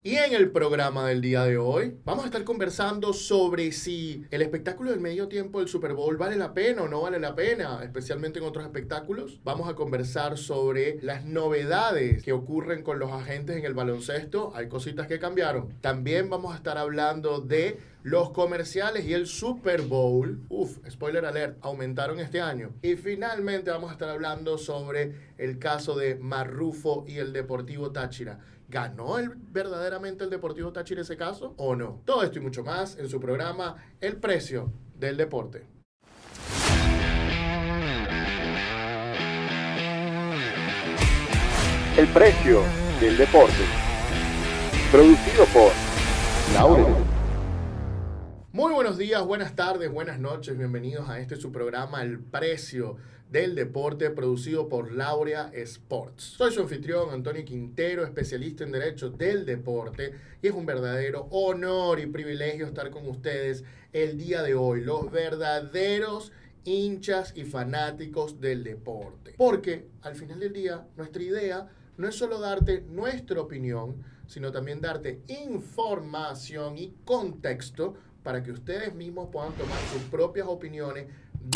Y en el programa del día de hoy vamos a estar conversando sobre si el espectáculo del medio tiempo del Super Bowl vale la pena o no vale la pena, especialmente en otros espectáculos. Vamos a conversar sobre las novedades que ocurren con los agentes en el baloncesto. Hay cositas que cambiaron. También vamos a estar hablando de los comerciales y el Super Bowl. Spoiler alert, aumentaron este año. Y finalmente vamos a estar hablando sobre el caso de Marrufo y el Deportivo Táchira. ¿Ganó verdaderamente el Deportivo Táchira ese caso o no? Todo esto y mucho más en su programa El Precio del Deporte. El precio del deporte. Producido por Laurel. Muy buenos días, buenas tardes, buenas noches. Bienvenidos a este su programa El Precio del Deporte, producido por Laurea Sports. Soy su anfitrión Antonio Quintero, especialista en Derecho del Deporte, y es un verdadero honor y privilegio estar con ustedes el día de hoy, los verdaderos hinchas y fanáticos del deporte. Porque al final del día, nuestra idea no es solo darte nuestra opinión, sino también darte información y contexto para que ustedes mismos puedan tomar sus propias opiniones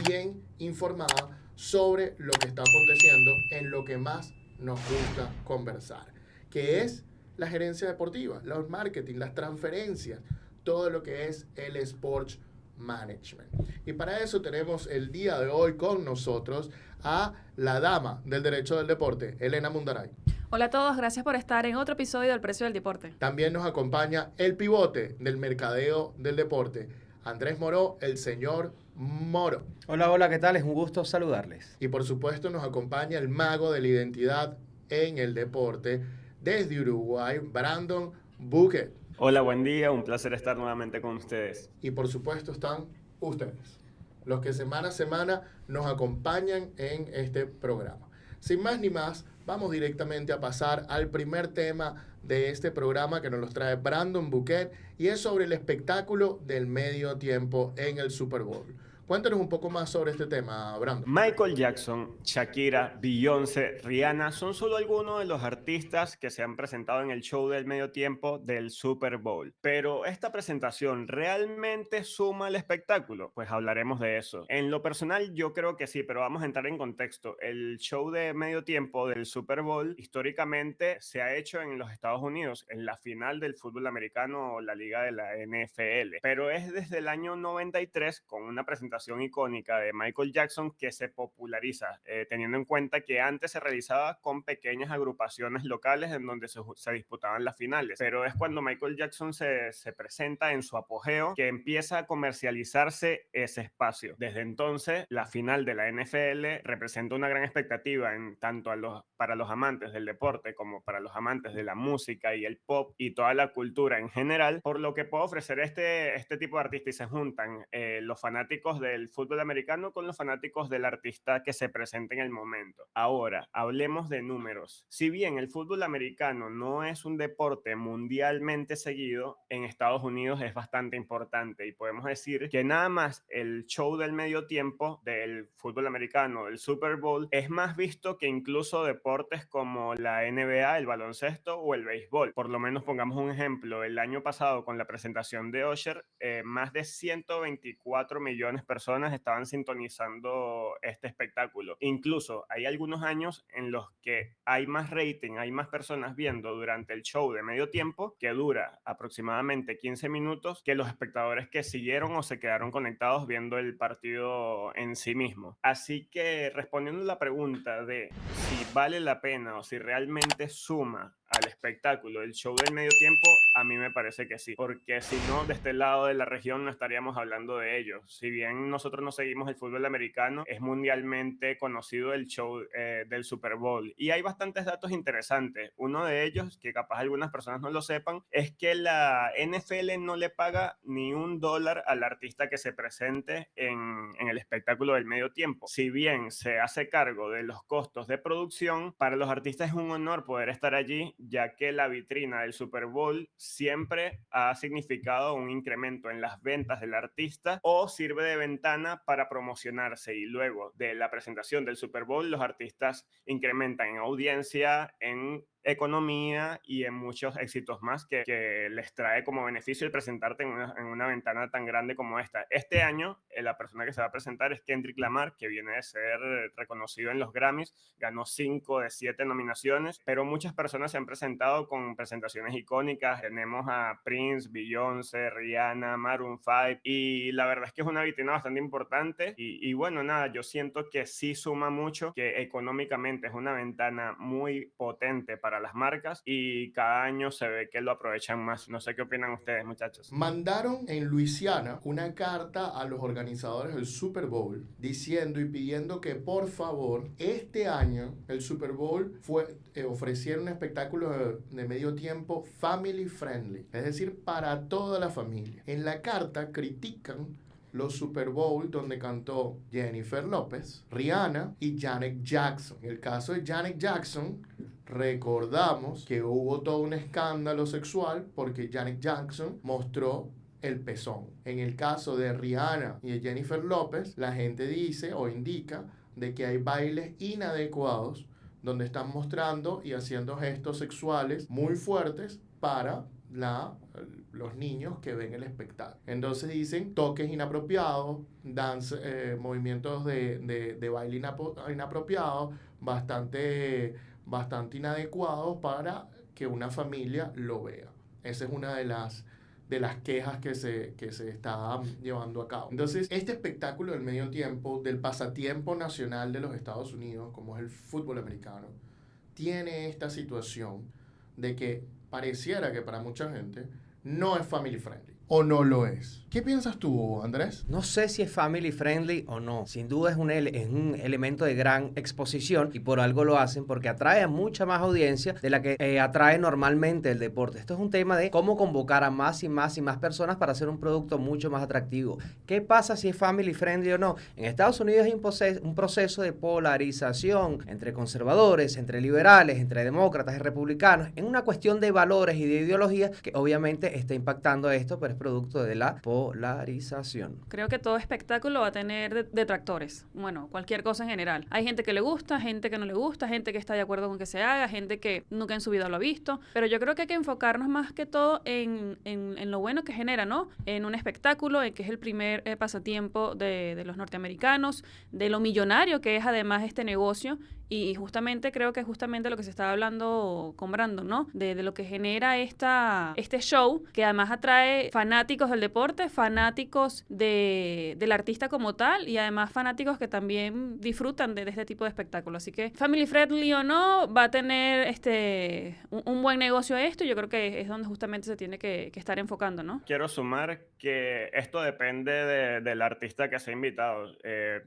bien informadas sobre lo que está aconteciendo en lo que más nos gusta conversar, que es la gerencia deportiva, los marketing, las transferencias, todo lo que es el sports management. Y para eso tenemos el día de hoy con nosotros a la dama del derecho del deporte, Elena Mundaray. Hola a todos, gracias por estar en otro episodio del Precio del Deporte. También nos acompaña el pivote del mercadeo del deporte, Andrés Moró, el señor Moro. Hola, ¿qué tal? Es un gusto saludarles. Y por supuesto nos acompaña el mago de la identidad en el deporte desde Uruguay, Brandon Buquet. Hola, buen día, un placer estar nuevamente con ustedes. Y por supuesto están ustedes, los que semana a semana nos acompañan en este programa. Sin más ni más, vamos directamente a pasar al primer tema de este programa que nos los trae Brandon Buquet, y es sobre el espectáculo del medio tiempo en el Super Bowl. Cuéntanos un poco más sobre este tema, Brandon. Michael Jackson, Shakira, Beyoncé, Rihanna son solo algunos de los artistas que se han presentado en el show del medio tiempo del Super Bowl. Pero ¿esta presentación realmente suma al espectáculo? Pues hablaremos de eso. En lo personal yo creo que sí, pero vamos a entrar en contexto. El show de medio tiempo del Super Bowl históricamente se ha hecho en los Estados Unidos, en la final del fútbol americano o la liga de la NFL. Pero es desde el año 93 con una presentación icónica de Michael Jackson que se populariza, teniendo en cuenta que antes se realizaba con pequeñas agrupaciones locales en donde se disputaban las finales, pero es cuando Michael Jackson se presenta en su apogeo que empieza a comercializarse ese espacio. Desde entonces, la final de la NFL representa una gran expectativa en tanto para los amantes del deporte como para los amantes de la música y el pop y toda la cultura en general, por lo que puede ofrecer este tipo de artistas, y se juntan los fanáticos del fútbol americano con los fanáticos del artista que se presenta en el momento. Ahora, hablemos de números. Si bien el fútbol americano no es un deporte mundialmente seguido, en Estados Unidos es bastante importante, y podemos decir que nada más el show del medio tiempo del fútbol americano, el Super Bowl, es más visto que incluso deportes como la NBA, el baloncesto o el béisbol. Por lo menos pongamos un ejemplo, el año pasado con la presentación de Usher, más de 124 millones de personas estaban sintonizando este espectáculo. Incluso hay algunos años en los que hay más rating, hay más personas viendo durante el show de medio tiempo, que dura aproximadamente 15 minutos, que los espectadores que siguieron o se quedaron conectados viendo el partido en sí mismo. Así que respondiendo a la pregunta de si vale la pena o si realmente suma al espectáculo el show del medio tiempo, a mí me parece que sí, porque si no, de este lado de la región no estaríamos hablando de ello. Si bien nosotros no seguimos el fútbol americano, es mundialmente conocido el show del Super Bowl, y hay bastantes datos interesantes. Uno de ellos, que capaz algunas personas no lo sepan, es que la NFL no le paga ni $1 al artista que se presente en el espectáculo del medio tiempo. Si bien se hace cargo de los costos de producción, para los artistas es un honor poder estar allí, ya que la vitrina del Super Bowl siempre ha significado un incremento en las ventas del artista o sirve de ventana para promocionarse, y luego de la presentación del Super Bowl los artistas incrementan en audiencia, en economía y en muchos éxitos más que les trae como beneficio el presentarte en una ventana tan grande como esta. Este año, la persona que se va a presentar es Kendrick Lamar, que viene de ser reconocido en los Grammys, ganó 5 de 7 nominaciones, pero muchas personas se han presentado con presentaciones icónicas. Tenemos a Prince, Beyoncé, Rihanna, Maroon 5, y la verdad es que es una vitrina bastante importante y bueno, nada, yo siento que sí suma mucho, que económicamente es una ventana muy potente para las marcas y cada año se ve que lo aprovechan más. No sé qué opinan ustedes, muchachos. Mandaron en Luisiana una carta a los organizadores del Super Bowl diciendo y pidiendo que por favor este año el Super Bowl ofreciera un espectáculo de medio tiempo family friendly, es decir, para toda la familia. En la carta critican los Super Bowl donde cantó Jennifer López, Rihanna y Janet Jackson. En el caso de Janet Jackson, recordamos que hubo todo un escándalo sexual porque Janet Jackson mostró el pezón. En el caso de Rihanna y de Jennifer López, la gente dice o indica de que hay bailes inadecuados donde están mostrando y haciendo gestos sexuales muy fuertes para los niños que ven el espectáculo. Entonces dicen toques inapropiados, movimientos de baile inapropiados, bastante inadecuados para que una familia lo vea. Esa es una de las quejas que se está llevando a cabo. Entonces, este espectáculo del medio tiempo, del pasatiempo nacional de los Estados Unidos, como es el fútbol americano, tiene esta situación de que pareciera que para mucha gente no es family friendly. ¿O no lo es? ¿Qué piensas tú, Andrés? No sé si es family friendly o no. Sin duda es un elemento de gran exposición y por algo lo hacen porque atrae a mucha más audiencia de la que atrae normalmente el deporte. Esto es un tema de cómo convocar a más y más y más personas para hacer un producto mucho más atractivo. ¿Qué pasa si es family friendly o no? En Estados Unidos hay un proceso de polarización entre conservadores, entre liberales, entre demócratas y republicanos, en una cuestión de valores y de ideología que obviamente está impactando esto, pero es producto de la polarización. Creo que todo espectáculo va a tener detractores. Bueno, cualquier cosa en general. Hay gente que le gusta, gente que no le gusta, gente que está de acuerdo con que se haga, gente que nunca en su vida lo ha visto. Pero yo creo que hay que enfocarnos más que todo en lo bueno que genera, ¿no? En un espectáculo, en que es el primer pasatiempo de los norteamericanos, de lo millonario que es además este negocio. Y justamente creo que es justamente lo que se estaba hablando con Brandon, ¿no? De lo que genera este show, que además atrae fanáticos del deporte, fanáticos del artista como tal, y además fanáticos que también disfrutan de este tipo de espectáculos. Así que, family friendly o no, va a tener un buen negocio esto, y yo creo que es donde justamente se tiene que estar enfocando, ¿no? Quiero sumar que esto depende del artista que sea invitado.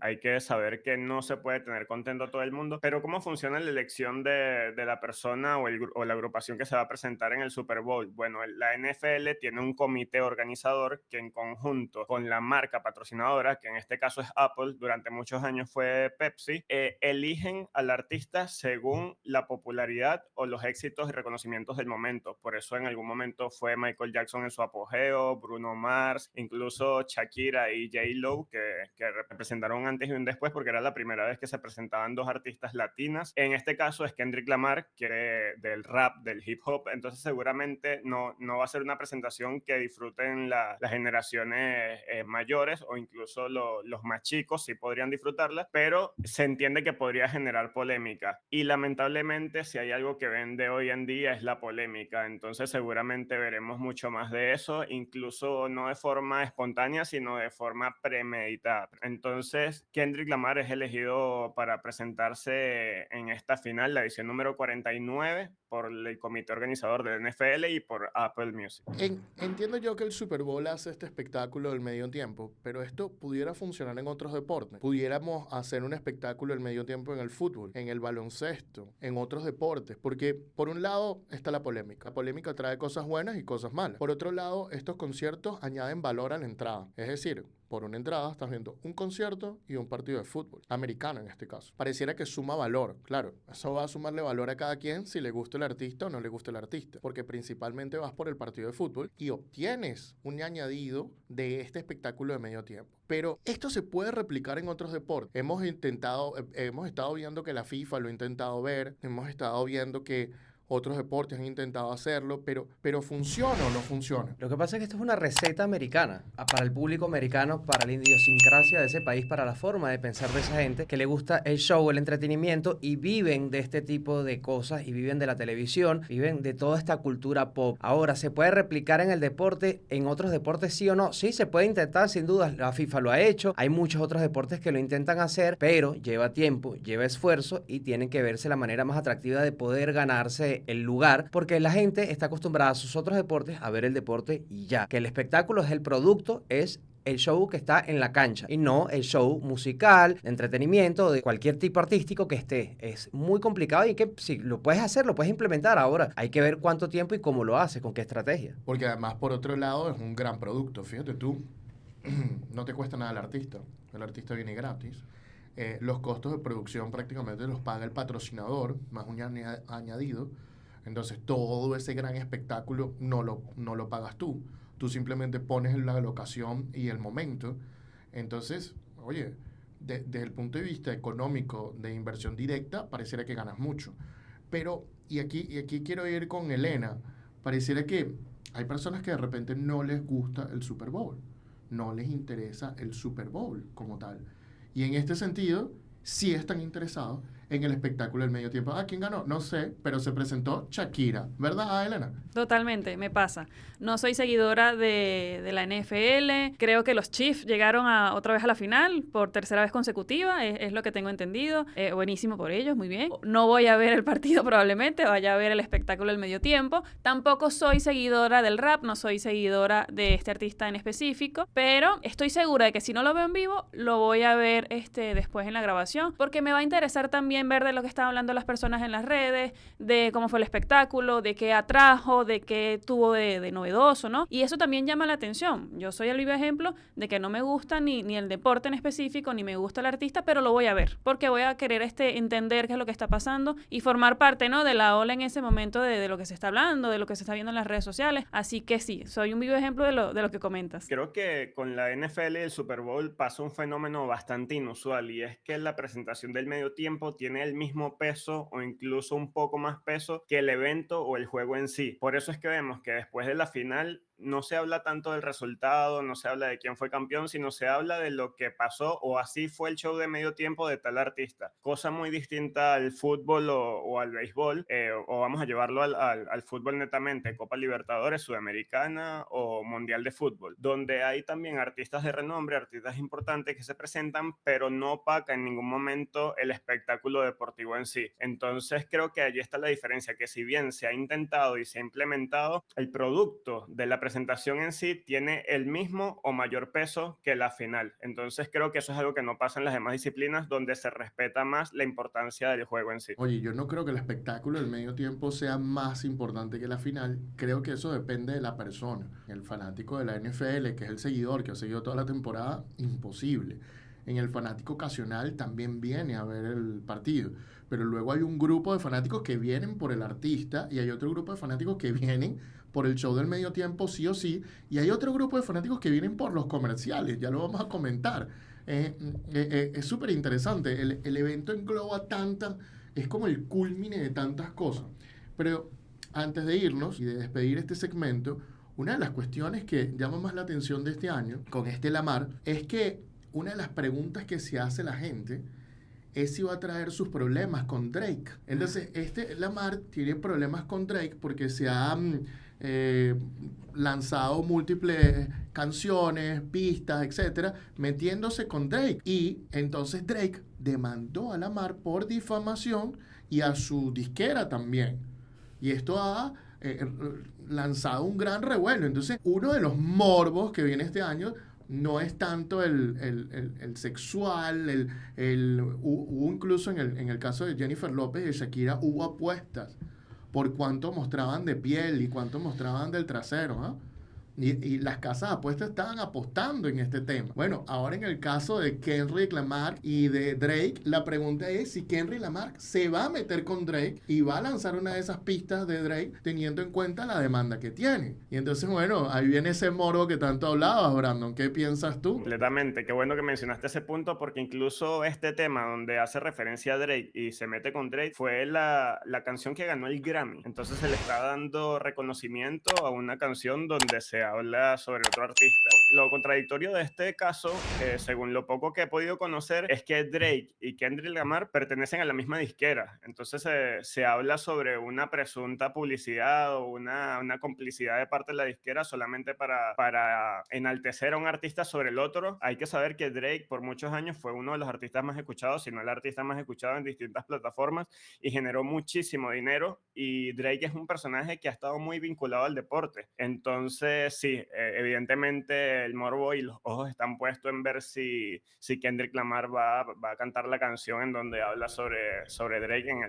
Hay que saber que no se puede tener contento a todo el mundo, pero ¿cómo funciona la elección de la persona o la agrupación que se va a presentar en el Super Bowl? Bueno, la NFL tiene un comité organizador que en conjunto con la marca patrocinadora, que en este caso es Apple, durante muchos años fue Pepsi, eligen al artista según la popularidad o los éxitos y reconocimientos del momento. Por eso en algún momento fue Michael Jackson en su apogeo, Bruno Mars, incluso Shakira y J-Lo, que representaron un antes y un después porque era la primera vez que se presentaban dos artistas latinas. En este caso es Kendrick Lamar, que del rap, del hip hop, entonces seguramente no va a ser una presentación que disfruten las generaciones mayores o incluso los más chicos, sí podrían disfrutarla, pero se entiende que podría generar polémica y lamentablemente si hay algo que vende hoy en día es la polémica, entonces seguramente veremos mucho más de eso, incluso no de forma espontánea sino de forma premeditada. Entonces Kendrick Lamar es elegido para presentarse en esta final, la edición número 49, por el comité organizador del NFL y por Apple Music. Entiendo yo que el Super Bowl hace este espectáculo del medio tiempo, pero esto pudiera funcionar en otros deportes. Pudiéramos hacer un espectáculo del medio tiempo en el fútbol, en el baloncesto, en otros deportes, porque por un lado está la polémica. La polémica trae cosas buenas y cosas malas. Por otro lado, estos conciertos añaden valor a la entrada. Es decir, por una entrada estás viendo un concierto y un partido de fútbol, americano en este caso. Pareciera que suma valor, claro, eso va a sumarle valor a cada quien si le gusta el artista o no le gusta el artista, porque principalmente vas por el partido de fútbol y obtienes un añadido de este espectáculo de medio tiempo. Pero esto se puede replicar en otros deportes. Hemos estado viendo que la FIFA lo ha intentado ver, hemos estado viendo que otros deportes han intentado hacerlo, pero ¿funciona o no funciona? Lo que pasa es que esto es una receta americana, para el público americano, para la idiosincrasia de ese país, para la forma de pensar de esa gente que le gusta el show, el entretenimiento y viven de este tipo de cosas y viven de la televisión, viven de toda esta cultura pop. Ahora, ¿se puede replicar en el deporte, en otros deportes sí o no? Sí, se puede intentar, sin duda, la FIFA lo ha hecho, hay muchos otros deportes que lo intentan hacer, pero lleva tiempo, lleva esfuerzo y tienen que verse la manera más atractiva de poder ganarse el lugar, porque la gente está acostumbrada a sus otros deportes a ver el deporte y ya, que el espectáculo es el producto, es el show que está en la cancha y no el show musical, de entretenimiento, de cualquier tipo artístico que esté. Es muy complicado y que si lo puedes hacer, lo puedes implementar. Ahora hay que ver cuánto tiempo y cómo lo haces, con qué estrategia. Porque además, por otro lado, es un gran producto. Fíjate tú, no te cuesta nada el artista viene gratis. Los costos de producción prácticamente los paga el patrocinador, más un añadido. Entonces, todo ese gran espectáculo no lo pagas tú. Tú simplemente pones la locación y el momento. Entonces, oye, desde el punto de vista económico de inversión directa, pareciera que ganas mucho. Pero, y aquí quiero ir con Elena, pareciera que hay personas que de repente no les gusta el Super Bowl. No les interesa el Super Bowl como tal. Y en este sentido, sí están interesados en el espectáculo del medio tiempo. ¿Quién ganó? No sé, pero se presentó Shakira, ¿verdad, Elena? Totalmente, me pasa. No soy seguidora de la NFL. Creo que los Chiefs llegaron otra vez a la final por tercera vez consecutiva, es lo que tengo entendido. Buenísimo por ellos, muy bien. No voy a ver el partido probablemente, vaya a ver el espectáculo del medio tiempo. Tampoco soy seguidora del rap, no soy seguidora de este artista en específico, pero estoy segura de que si no lo veo en vivo, lo voy a ver después en la grabación, porque me va a interesar también ver de lo que estaban hablando las personas en las redes, de cómo fue el espectáculo, de qué atrajo, de qué tuvo de novedoso, ¿no? Y eso también llama la atención. Yo soy el vivo ejemplo de que no me gusta ni el deporte en específico, ni me gusta el artista, pero lo voy a ver, porque voy a querer entender qué es lo que está pasando y formar parte, ¿no?, de la ola en ese momento de lo que se está hablando, de lo que se está viendo en las redes sociales. Así que sí, soy un vivo ejemplo de lo que comentas. Creo que con la NFL y el Super Bowl pasa un fenómeno bastante inusual, y es que la presentación del medio tiempo tiene el mismo peso o incluso un poco más peso que el evento o el juego en sí. Por eso es que vemos que después de la final no se habla tanto del resultado, no se habla de quién fue campeón, sino se habla de lo que pasó o así fue el show de medio tiempo de tal artista. Cosa muy distinta al fútbol o al béisbol, o vamos a llevarlo al fútbol netamente, Copa Libertadores, Sudamericana o Mundial de Fútbol, donde hay también artistas de renombre, artistas importantes que se presentan, pero no opaca en ningún momento el espectáculo deportivo en sí. Entonces creo que allí está la diferencia, que si bien se ha intentado y se ha implementado, el producto de la presentación en sí tiene el mismo o mayor peso que la final. Entonces creo que eso es algo que no pasa en las demás disciplinas, donde se respeta más la importancia del juego en sí. Oye, yo no creo que el espectáculo del medio tiempo sea más importante que la final. Creo que eso depende de la persona. El fanático de la NFL, que es el seguidor, que ha seguido toda la temporada, imposible. En el fanático ocasional también viene a ver el partido. Pero luego hay un grupo de fanáticos que vienen por el artista y hay otro grupo de fanáticos que vienen por el show del medio tiempo sí o sí, y hay otro grupo de fanáticos que vienen por los comerciales, ya lo vamos a comentar. Es súper interesante, el evento engloba es como el culmine de tantas cosas. Pero antes de irnos y de despedir este segmento, una de las cuestiones que llama más la atención de este año, con este Lamar, es que una de las preguntas que se hace la gente es si va a traer sus problemas con Drake. Entonces, Lamar tiene problemas con Drake porque se ha lanzado múltiples canciones, pistas, etcétera, metiéndose con Drake. Y entonces Drake demandó a Lamar por difamación y a su disquera también. Y esto ha lanzado un gran revuelo. Entonces, uno de los morbos que viene este año no es tanto el sexual, hubo incluso en el caso de Jennifer López y de Shakira, hubo apuestas por cuánto mostraban de piel y cuánto mostraban del trasero, ¿eh? y las casas de apuestas estaban apostando en este tema. Bueno, ahora en el caso de Kendrick Lamar y de Drake, la pregunta es si Kendrick Lamar se va a meter con Drake y va a lanzar una de esas pistas de Drake teniendo en cuenta la demanda que tiene. Y entonces, bueno, ahí viene ese morbo que tanto hablabas, Brandon. ¿Qué piensas tú? Completamente, qué bueno que mencionaste ese punto porque incluso este tema donde hace referencia a Drake y se mete con Drake fue la canción que ganó el Grammy. Entonces se le está dando reconocimiento a una canción donde se habla sobre otro artista. Lo contradictorio de este caso, según lo poco que he podido conocer, es que Drake y Kendrick Lamar pertenecen a la misma disquera. Entonces se habla sobre una presunta publicidad o una complicidad de parte de la disquera solamente para enaltecer a un artista sobre el otro. Hay que saber que Drake por muchos años fue uno de los artistas más escuchados, si no el artista más escuchado en distintas plataformas y generó muchísimo dinero, y Drake es un personaje que ha estado muy vinculado al deporte. Entonces sí, evidentemente el morbo y los ojos están puestos en ver si Kendrick Lamar va a cantar la canción en donde habla sobre Drake en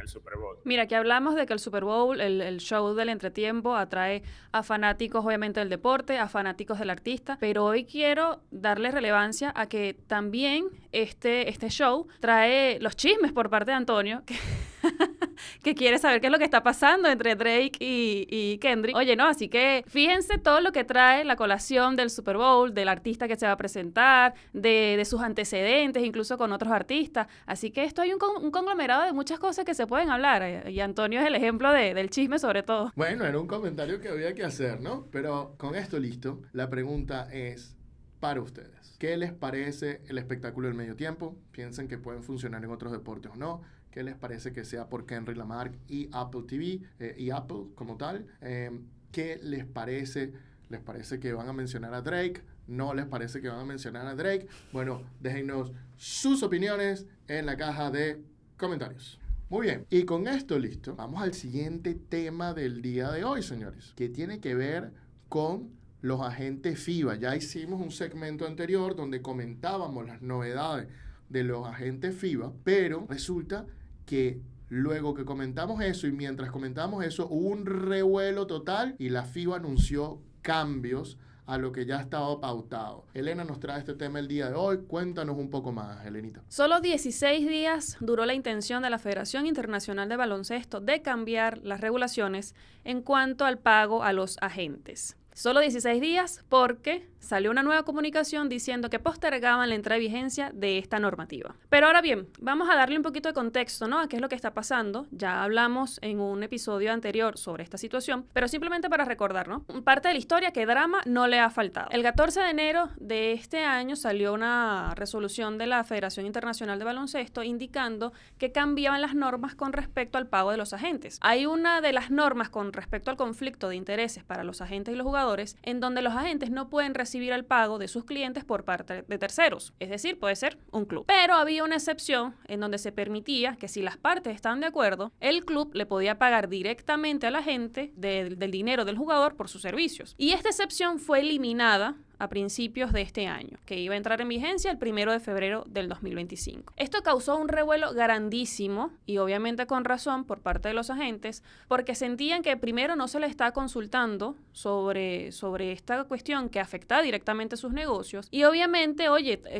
el Super Bowl. Mira, que hablamos de que el Super Bowl, el show del entretiempo, atrae a fanáticos obviamente del deporte, a fanáticos del artista, pero hoy quiero darle relevancia a que también este show trae los chismes por parte de Antonio, que quiere saber qué es lo que está pasando entre Drake y Kendrick. Oye, no, así que fíjense todo lo que trae la colación del Super Bowl, del artista que se va a presentar, de sus antecedentes, incluso con otros artistas. Así que esto hay un conglomerado de muchas cosas que se pueden hablar. Y Antonio es el ejemplo del chisme sobre todo. Bueno, era un comentario que había que hacer, ¿no? Pero con esto listo, la pregunta es para ustedes. ¿Qué les parece el espectáculo del medio tiempo? ¿Piensan que pueden funcionar en otros deportes o no? ¿Qué les parece que sea por Kendrick Lamar y Apple TV y Apple como tal? ¿Qué les parece? ¿Les parece que van a mencionar a Drake? ¿No les parece que van a mencionar a Drake? Bueno, déjennos sus opiniones en la caja de comentarios. Muy bien, y con esto listo, vamos al siguiente tema del día de hoy, señores, que tiene que ver con los agentes FIBA. Ya hicimos un segmento anterior donde comentábamos las novedades de los agentes FIBA, pero resulta que luego que comentamos eso y mientras comentamos eso hubo un revuelo total y la FIBA anunció cambios a lo que ya estaba pautado. Elena nos trae este tema el día de hoy. Cuéntanos un poco más, Elenita. Solo 16 días duró la intención de la Federación Internacional de Baloncesto de cambiar las regulaciones en cuanto al pago a los agentes. Solo 16 días porque salió una nueva comunicación diciendo que postergaban la entrada de vigencia de esta normativa. Pero ahora bien, vamos a darle un poquito de contexto, ¿no? A qué es lo que está pasando. Ya hablamos en un episodio anterior sobre esta situación, pero simplemente para recordar, ¿no? Parte de la historia que drama no le ha faltado. El 14 de enero de este año salió una resolución de la Federación Internacional de Baloncesto indicando que cambiaban las normas con respecto al pago de los agentes. Hay una de las normas con respecto al conflicto de intereses para los agentes y los jugadores en donde los agentes no pueden recibir el pago de sus clientes por parte de terceros, es decir, puede ser un club. Pero había una excepción en donde se permitía que si las partes estaban de acuerdo, el club le podía pagar directamente al agente del dinero del jugador por sus servicios. Y esta excepción fue eliminada a principios de este año, que iba a entrar en vigencia el 1 de febrero del 2025. Esto causó un revuelo grandísimo y obviamente con razón por parte de los agentes, porque sentían que primero no se les estaba consultando sobre esta cuestión que afectaba directamente sus negocios y obviamente,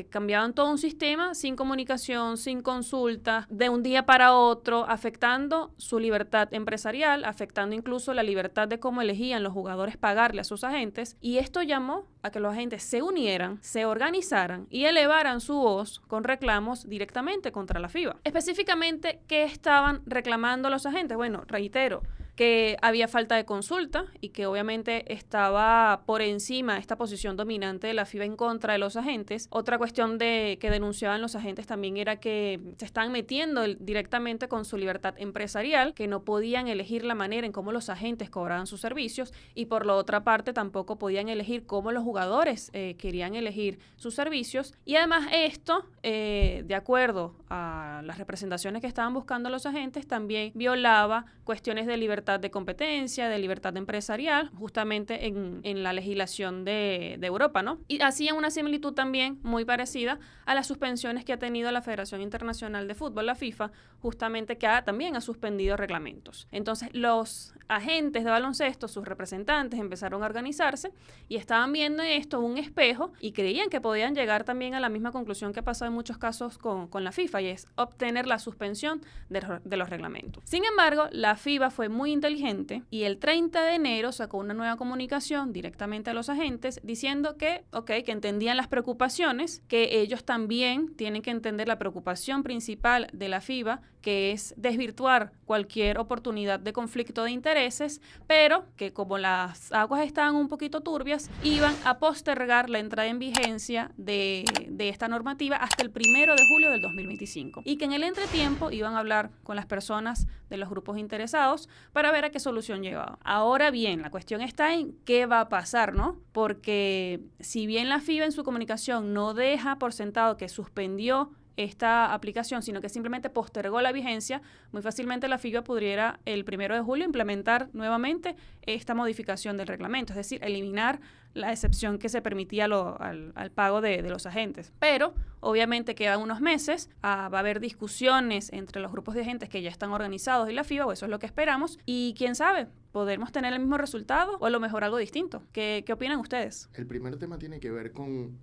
cambiaban todo un sistema sin comunicación, sin consulta, de un día para otro, afectando su libertad empresarial, afectando incluso la libertad de cómo elegían los jugadores pagarle a sus agentes, y esto llamó a que los agentes se unieran, se organizaran y elevaran su voz con reclamos directamente contra la FIBA. Específicamente, ¿qué estaban reclamando los agentes? Bueno, reitero, que había falta de consulta y que obviamente estaba por encima esta posición dominante de la FIBA en contra de los agentes. Otra cuestión que denunciaban los agentes también era que se estaban metiendo directamente con su libertad empresarial, que no podían elegir la manera en cómo los agentes cobraban sus servicios y por la otra parte tampoco podían elegir cómo los jugadores querían elegir sus servicios. Y además esto, de acuerdo a las representaciones que estaban buscando los agentes, también violaba cuestiones de libertad de competencia, de libertad empresarial, justamente en la legislación de Europa, ¿no? Y hacían una similitud también muy parecida a las suspensiones que ha tenido la Federación Internacional de Fútbol, la FIFA, justamente que también ha suspendido reglamentos. Entonces, los agentes de baloncesto, sus representantes, empezaron a organizarse y estaban viendo en esto un espejo y creían que podían llegar también a la misma conclusión que ha pasado en muchos casos con la FIFA, y es obtener la suspensión de los reglamentos. Sin embargo, la FIFA fue muy inteligente y el 30 de enero sacó una nueva comunicación directamente a los agentes diciendo que entendían las preocupaciones, que ellos también tienen que entender la preocupación principal de la FIFA, que es desvirtuar cualquier oportunidad de conflicto de intereses, pero que como las aguas estaban un poquito turbias, iban a postergar la entrada en vigencia de esta normativa hasta el 1 de julio del 2025 y que en el entretiempo iban a hablar con las personas de los grupos interesados para ver a qué solución llegaban. Ahora bien, la cuestión está en qué va a pasar, ¿no? Porque si bien la FIBA en su comunicación no deja por sentado que suspendió esta aplicación, sino que simplemente postergó la vigencia, muy fácilmente la FIBA pudiera el 1 de julio implementar nuevamente esta modificación del reglamento, es decir, eliminar la excepción que se permitía al pago de los agentes. Pero, obviamente, quedan unos meses, va a haber discusiones entre los grupos de agentes que ya están organizados y la FIBA, o eso es lo que esperamos, y quién sabe, podremos tener el mismo resultado o a lo mejor algo distinto. ¿Qué opinan ustedes? El primer tema tiene que ver con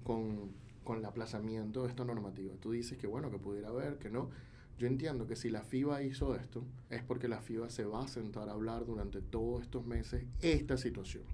el aplazamiento de esta normativa. Tú dices que bueno, que pudiera haber, que no. Yo entiendo que si la FIBA hizo esto, es porque la FIBA se va a sentar a hablar durante todos estos meses esta situación.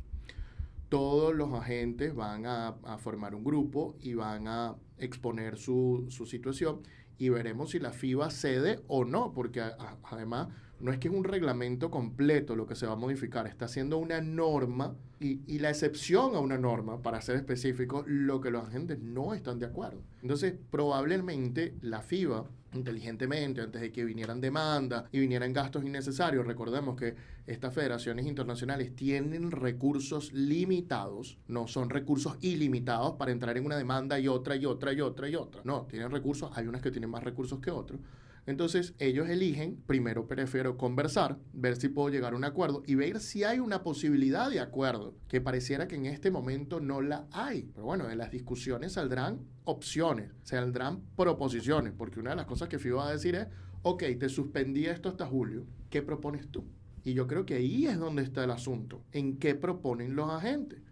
Todos los agentes van a formar un grupo y van a exponer su situación y veremos si la FIBA cede o no, porque además no es que es un reglamento completo lo que se va a modificar, está haciendo una norma y la excepción a una norma, para ser específico, lo que los agentes no están de acuerdo. Entonces, probablemente la FIBA, inteligentemente, antes de que vinieran demandas y vinieran gastos innecesarios, recordemos que estas federaciones internacionales tienen recursos limitados, no son recursos ilimitados para entrar en una demanda y otra y otra y otra y otra. No, tienen recursos, hay unas que tienen más recursos que otros. Entonces, ellos eligen, primero prefiero conversar, ver si puedo llegar a un acuerdo y ver si hay una posibilidad de acuerdo, que pareciera que en este momento no la hay. Pero bueno, en las discusiones saldrán opciones, saldrán proposiciones, porque una de las cosas que FIBA va a decir es, ok, te suspendí esto hasta julio, ¿qué propones tú? Y yo creo que ahí es donde está el asunto, en qué proponen los agentes.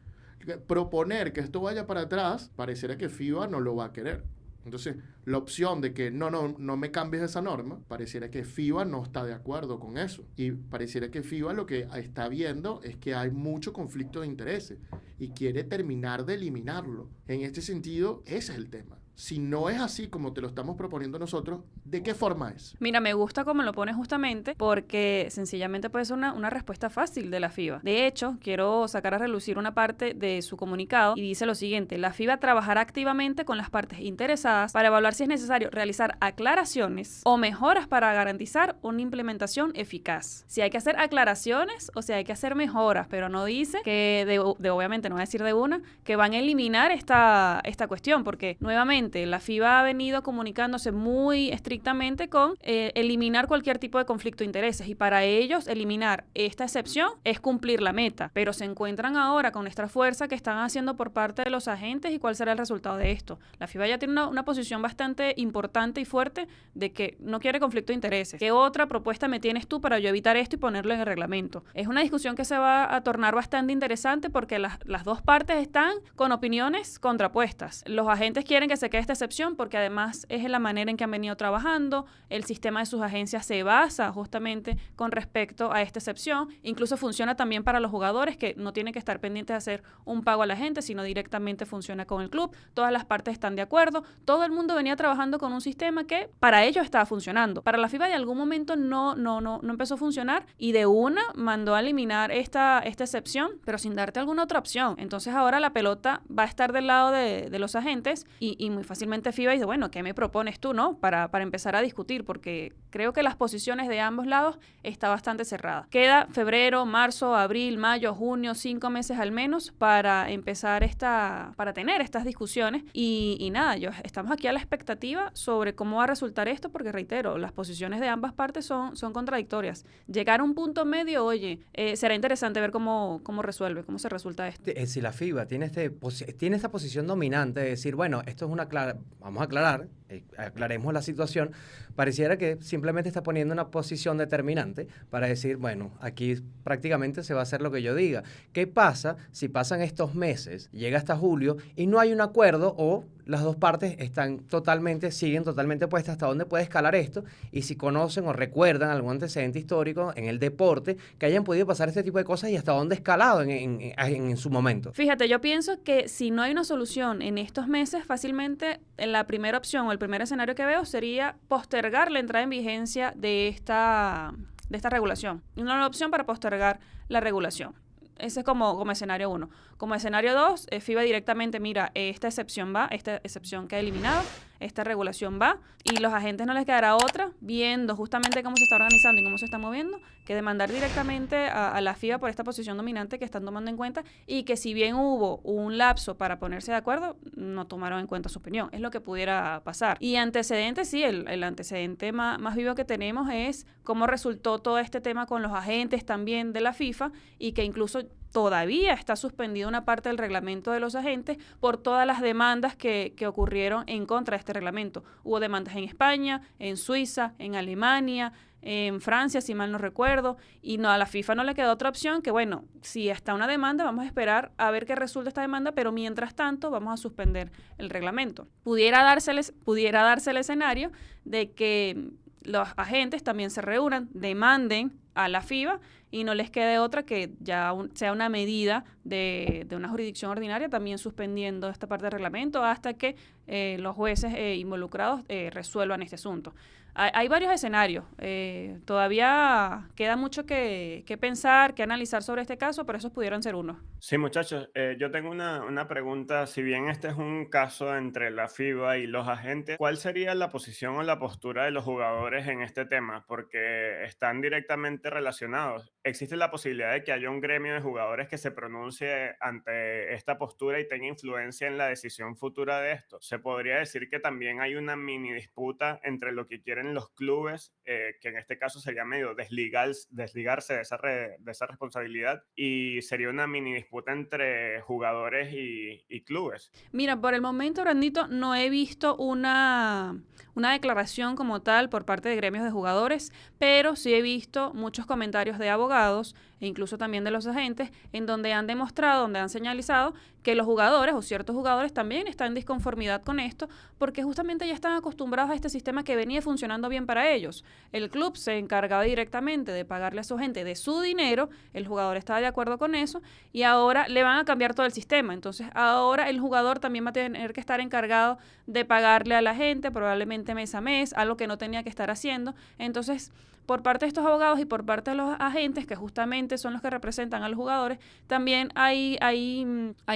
Proponer que esto vaya para atrás, pareciera que FIBA no lo va a querer. Entonces, la opción de que no me cambies esa norma, pareciera que FIBA no está de acuerdo con eso. Y pareciera que FIBA lo que está viendo es que hay mucho conflicto de intereses y quiere terminar de eliminarlo. En este sentido, ese es el tema. Si no es así como te lo estamos proponiendo nosotros, ¿de qué forma es? Mira, me gusta cómo lo pones justamente porque sencillamente puede ser una respuesta fácil de la FIBA. De hecho, quiero sacar a relucir una parte de su comunicado y dice lo siguiente: la FIBA trabajará activamente con las partes interesadas para evaluar si es necesario realizar aclaraciones o mejoras para garantizar una implementación eficaz. Si hay que hacer aclaraciones o si hay que hacer mejoras, pero no dice que, obviamente no va a decir de una, que van a eliminar esta cuestión, porque nuevamente la FIBA ha venido comunicándose muy estrictamente con eliminar cualquier tipo de conflicto de intereses, y para ellos eliminar esta excepción es cumplir la meta, pero se encuentran ahora con esta fuerza que están haciendo por parte de los agentes y cuál será el resultado de esto. La FIBA ya tiene una posición bastante importante y fuerte de que no quiere conflicto de intereses. ¿Qué otra propuesta me tienes tú para yo evitar esto y ponerlo en el reglamento? Es una discusión que se va a tornar bastante interesante porque las dos partes están con opiniones contrapuestas. Los agentes quieren que se esta excepción porque además es la manera en que han venido trabajando, el sistema de sus agencias se basa justamente con respecto a esta excepción, incluso funciona también para los jugadores que no tienen que estar pendientes de hacer un pago a la gente, sino directamente funciona con el club, todas las partes están de acuerdo, todo el mundo venía trabajando con un sistema que para ellos estaba funcionando. Para la FIBA de algún momento no empezó a funcionar y de una mandó a eliminar esta excepción, pero sin darte alguna otra opción. Entonces ahora la pelota va a estar del lado de los agentes y muy fácilmente FIBA dice, bueno, ¿qué me propones tú, no? Para empezar a discutir, porque Creo que las posiciones de ambos lados está bastante cerrada. Queda febrero, marzo, abril, mayo, junio, 5 meses al menos para empezar para tener estas discusiones. Y nada, estamos aquí a la expectativa sobre cómo va a resultar esto, porque reitero, las posiciones de ambas partes son contradictorias. Llegar a un punto medio, oye, será interesante ver cómo se resulta esto. Si la FIBA tiene esta posición dominante de decir, bueno, esto es vamos a aclarar, aclaremos la situación, pareciera que simplemente está poniendo una posición determinante para decir, bueno, aquí prácticamente se va a hacer lo que yo diga. ¿Qué pasa si pasan estos meses, llega hasta julio y no hay un acuerdo o las dos partes siguen totalmente puestas hasta dónde puede escalar esto? Y si conocen o recuerdan algún antecedente histórico en el deporte que hayan podido pasar este tipo de cosas y hasta dónde escalado en su momento. Fíjate, yo pienso que si no hay una solución en estos meses, fácilmente la primera opción o el primer escenario que veo sería postergar la entrada en vigencia de esta regulación. Una nueva opción para postergar la regulación. Ese es como escenario 1. Como escenario 2, FIBA directamente, mira, esta excepción queda eliminada, esta regulación va, y los agentes no les quedará otra, viendo justamente cómo se está organizando y cómo se está moviendo, que demandar directamente a la FIBA por esta posición dominante que están tomando en cuenta, y que si bien hubo un lapso para ponerse de acuerdo, no tomaron en cuenta su opinión. Es lo que pudiera pasar. Y antecedentes, sí, el antecedente más vivo que tenemos es cómo resultó todo este tema con los agentes también de la FIFA, y que incluso todavía está suspendida una parte del reglamento de los agentes por todas las demandas que ocurrieron en contra de este reglamento. Hubo demandas en España, en Suiza, en Alemania, en Francia, si mal no recuerdo, y no, a la FIFA no le quedó otra opción que, bueno, si está una demanda, vamos a esperar a ver qué resulta esta demanda, pero mientras tanto vamos a suspender el reglamento. Pudiera darse el escenario de que los agentes también se reúnan, demanden a la FIBA y no les quede otra que ya sea una medida de una jurisdicción ordinaria también suspendiendo esta parte del reglamento hasta que los jueces involucrados resuelvan este asunto. Hay varios escenarios. Todavía queda mucho que pensar, que analizar sobre este caso, pero esos pudieran ser unos. Sí, muchachos, yo tengo una pregunta. Si bien este es un caso entre la FIBA y los agentes, ¿cuál sería la posición o la postura de los jugadores en este tema? Porque están directamente relacionados. ¿Existe la posibilidad de que haya un gremio de jugadores que se pronuncie ante esta postura y tenga influencia en la decisión futura de esto? Se podría decir que también hay una mini disputa entre lo que quieren los clubes, que en este caso sería medio desligarse de esa responsabilidad, y sería una mini disputa entre jugadores y clubes. Mira, por el momento, Brandito, no he visto una declaración como tal por parte de gremios de jugadores, pero sí he visto muchos comentarios de abogados e incluso también de los agentes, en donde han demostrado, donde han señalizado que los jugadores o ciertos jugadores también están en disconformidad con esto, porque justamente ya están acostumbrados a este sistema que venía funcionando bien para ellos. El club se encargaba directamente de pagarle a su gente de su dinero, el jugador estaba de acuerdo con eso, y ahora le van a cambiar todo el sistema. Entonces ahora el jugador también va a tener que estar encargado de pagarle a la gente, probablemente mes a mes, algo que no tenía que estar haciendo. Entonces, por parte de estos abogados y por parte de los agentes, que justamente son los que representan a los jugadores, también hay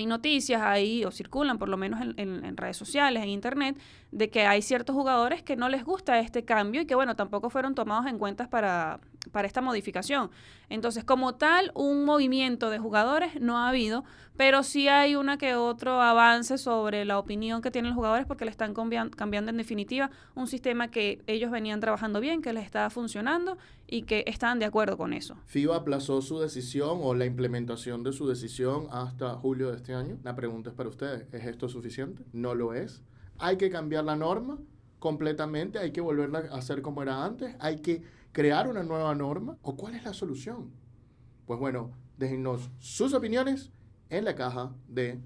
noticias, o circulan por lo menos en redes sociales, en internet, de que hay ciertos jugadores que no les gusta este cambio y que, bueno, tampoco fueron tomados en cuenta para esta modificación. Entonces, como tal, un movimiento de jugadores no ha habido, pero sí hay una que otro avance sobre la opinión que tienen los jugadores, porque le están cambiando en definitiva un sistema que ellos venían trabajando bien, que les estaba funcionando y que estaban de acuerdo con eso. FIBA aplazó su decisión o la implementación de su decisión hasta julio de este año. La pregunta es para ustedes, ¿es esto suficiente? ¿No lo es? ¿Hay que cambiar la norma completamente? ¿Hay que volverla a hacer como era antes? ¿Hay que crear una nueva norma? ¿O cuál es la solución? Pues bueno, déjennos sus opiniones en la caja de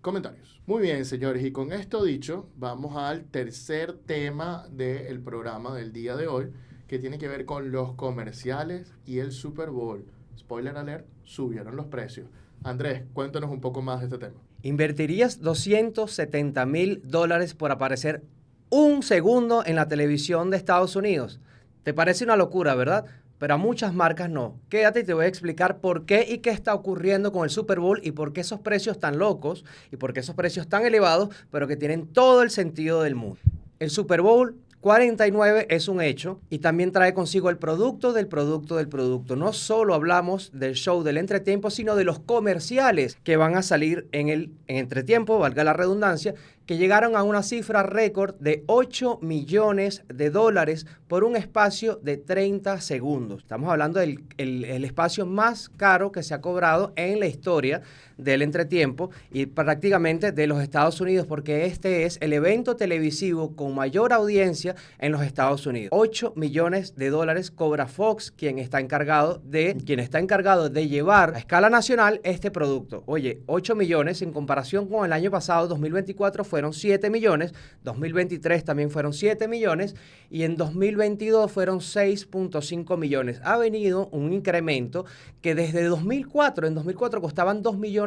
comentarios. Muy bien, señores, y con esto dicho, vamos al tercer tema del programa del día de hoy, que tiene que ver con los comerciales y el Super Bowl. Spoiler alert, subieron los precios. Andrés, cuéntanos un poco más de este tema. ¿Invertirías $270,000 por aparecer un segundo en la televisión de Estados Unidos? ¿Te parece una locura, verdad? Pero a muchas marcas no. Quédate y te voy a explicar por qué y qué está ocurriendo con el Super Bowl y por qué esos precios tan locos y por qué esos precios tan elevados, pero que tienen todo el sentido del mundo. El Super Bowl 49 es un hecho y también trae consigo el producto del producto del producto. No solo hablamos del show del entretiempo, sino de los comerciales que van a salir en entretiempo, valga la redundancia, que llegaron a una cifra récord de $8 millones por un espacio de 30 segundos. Estamos hablando del el espacio más caro que se ha cobrado en la historia del entretiempo y prácticamente de los Estados Unidos, porque este es el evento televisivo con mayor audiencia en los Estados Unidos. $8 millones cobra Fox, quien está encargado de llevar a escala nacional este producto. Oye, 8 millones en comparación con el año pasado, 2024, fueron 7 millones, 2023 también fueron 7 millones y en 2022 fueron 6.5 millones. Ha venido un incremento que desde 2004, en 2004 costaban $2 millones.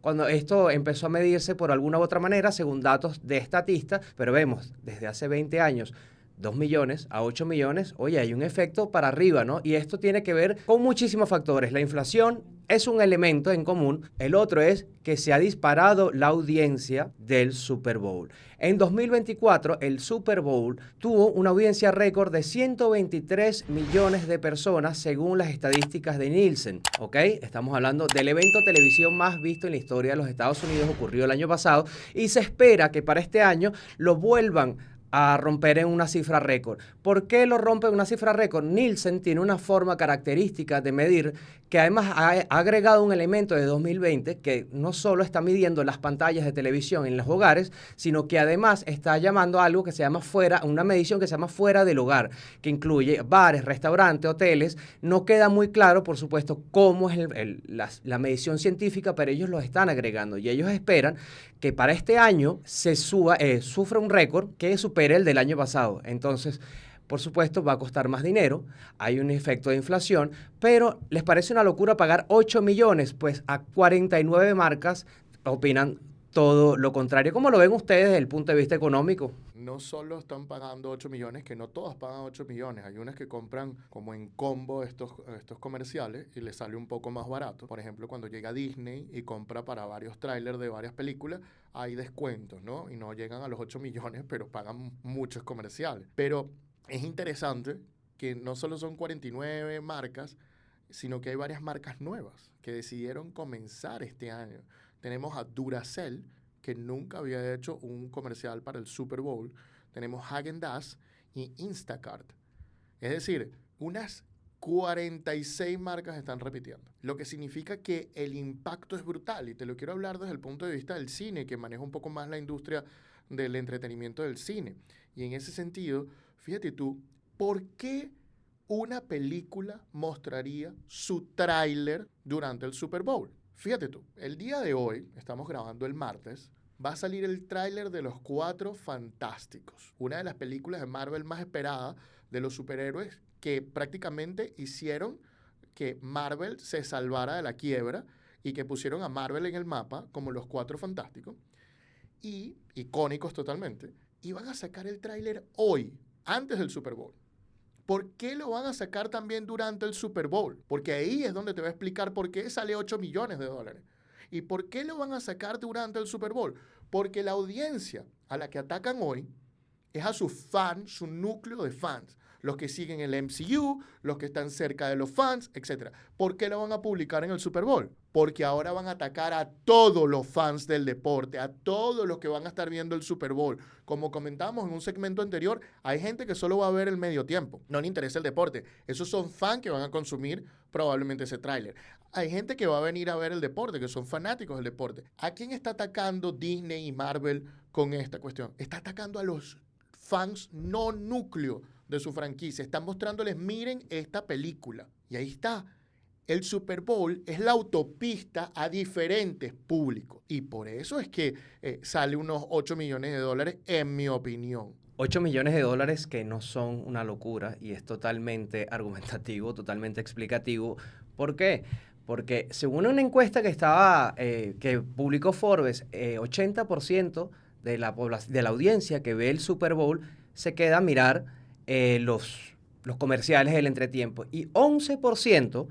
Cuando esto empezó a medirse por alguna u otra manera, según datos de Statista, pero vemos desde hace 20 años, 2 millones a 8 millones, oye, hay un efecto para arriba, ¿no? Y esto tiene que ver con muchísimos factores. La inflación es un elemento en común. El otro es que se ha disparado la audiencia del Super Bowl. En 2024, el Super Bowl tuvo una audiencia récord de 123 millones de personas según las estadísticas de Nielsen, ¿ok? Estamos hablando del evento televisivo más visto en la historia de los Estados Unidos, ocurrió el año pasado, y se espera que para este año lo vuelvan a romper en una cifra récord. ¿Por qué lo rompe en una cifra récord? Nielsen tiene una forma característica de medir que además ha agregado un elemento de 2020 que no solo está midiendo las pantallas de televisión en los hogares, sino que además está llamando a algo que se llama una medición que se llama fuera del hogar, que incluye bares, restaurantes, hoteles. No queda muy claro, por supuesto, cómo es la medición científica, pero ellos lo están agregando y ellos esperan que para este año se sufra un récord que supere el del año pasado. Entonces, por supuesto, va a costar más dinero, hay un efecto de inflación, pero ¿les parece una locura pagar 8 millones? Pues a 49 marcas opinan todo lo contrario. ¿Cómo lo ven ustedes desde el punto de vista económico? No solo están pagando 8 millones, que no todas pagan 8 millones. Hay unas que compran como en combo estos comerciales y les sale un poco más barato. Por ejemplo, cuando llega Disney y compra para varios trailers de varias películas, hay descuentos, ¿no? Y no llegan a los 8 millones, pero pagan muchos comerciales. Pero es interesante que no solo son 49 marcas, sino que hay varias marcas nuevas que decidieron comenzar este año. Tenemos a Duracell, que nunca había hecho un comercial para el Super Bowl. Tenemos Häagen-Dazs y Instacart. Es decir, unas 46 marcas están repitiendo. Lo que significa que el impacto es brutal. Y te lo quiero hablar desde el punto de vista del cine, que maneja un poco más la industria del entretenimiento del cine. Y en ese sentido, fíjate tú, ¿por qué una película mostraría su tráiler durante el Super Bowl? Fíjate tú, el día de hoy, estamos grabando el martes, va a salir el tráiler de Los Cuatro Fantásticos, una de las películas de Marvel más esperadas de los superhéroes que prácticamente hicieron que Marvel se salvara de la quiebra y que pusieron a Marvel en el mapa como Los Cuatro Fantásticos, y icónicos totalmente, y van a sacar el tráiler hoy, antes del Super Bowl. ¿Por qué lo van a sacar también durante el Super Bowl? Porque ahí es donde te voy a explicar por qué sale 8 millones de dólares. ¿Y por qué lo van a sacar durante el Super Bowl? Porque la audiencia a la que atacan hoy es a sus fans, su núcleo de fans. Los que siguen el MCU, los que están cerca de los fans, etc. ¿Por qué lo van a publicar en el Super Bowl? Porque ahora van a atacar a todos los fans del deporte, a todos los que van a estar viendo el Super Bowl. Como comentábamos en un segmento anterior, hay gente que solo va a ver el medio tiempo. No le interesa el deporte. Esos son fans que van a consumir probablemente ese tráiler. Hay gente que va a venir a ver el deporte, que son fanáticos del deporte. ¿A quién está atacando Disney y Marvel con esta cuestión? Está atacando a los fans no núcleo de su franquicia. Están mostrándoles, miren esta película. Y ahí está. El Super Bowl es la autopista a diferentes públicos. Y por eso es que sale unos 8 millones de dólares, en mi opinión. 8 millones de dólares que no son una locura y es totalmente argumentativo, totalmente explicativo. ¿Por qué? Porque según una encuesta que publicó Forbes, 80% de la audiencia que ve el Super Bowl se queda a mirar los comerciales del entretiempo y 11%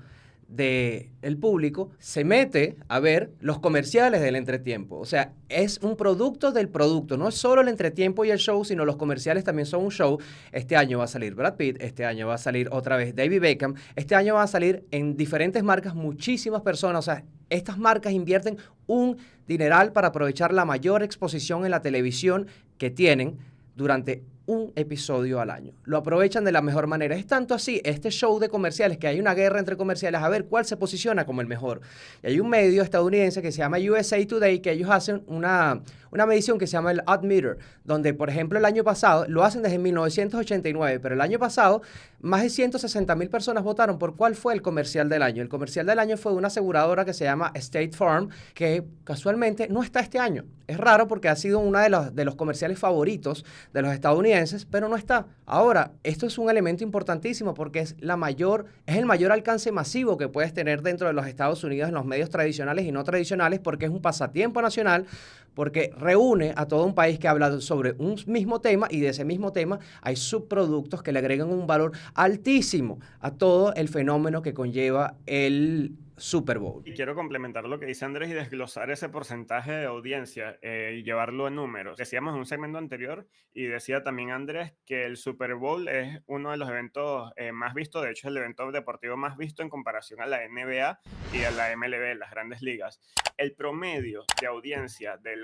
del público se mete a ver los comerciales del entretiempo. O sea, es un producto del producto. No es solo el entretiempo y el show, sino los comerciales también son un show. Este año va a salir Brad Pitt, este año va a salir otra vez David Beckham, este año va a salir en diferentes marcas muchísimas personas. O sea, estas marcas invierten un dineral para aprovechar la mayor exposición en la televisión que tienen durante un episodio al año. Lo aprovechan de la mejor manera. Es tanto así, este show de comerciales, que hay una guerra entre comerciales a ver cuál se posiciona como el mejor. Y hay un medio estadounidense que se llama USA Today, que ellos hacen una medición que se llama el Ad Meter, donde, por ejemplo, el año pasado, lo hacen desde 1989, pero el año pasado, más de 160,000 personas votaron por cuál fue el comercial del año. El comercial del año fue de una aseguradora que se llama State Farm, que casualmente no está este año. Es raro porque ha sido uno de los comerciales favoritos de los estadounidenses, pero no está. Ahora, esto es un elemento importantísimo porque es el mayor alcance masivo que puedes tener dentro de los Estados Unidos en los medios tradicionales y no tradicionales, porque es un pasatiempo nacional, porque reúne a todo un país que habla sobre un mismo tema, y de ese mismo tema hay subproductos que le agregan un valor altísimo a todo el fenómeno que conlleva el Super Bowl. Y quiero complementar lo que dice Andrés y desglosar ese porcentaje de audiencia y llevarlo en números. Decíamos en un segmento anterior, y decía también Andrés, que el Super Bowl es uno de los eventos más vistos. De hecho, es el evento deportivo más visto en comparación a la NBA y a la MLB, las grandes ligas. El promedio de audiencia del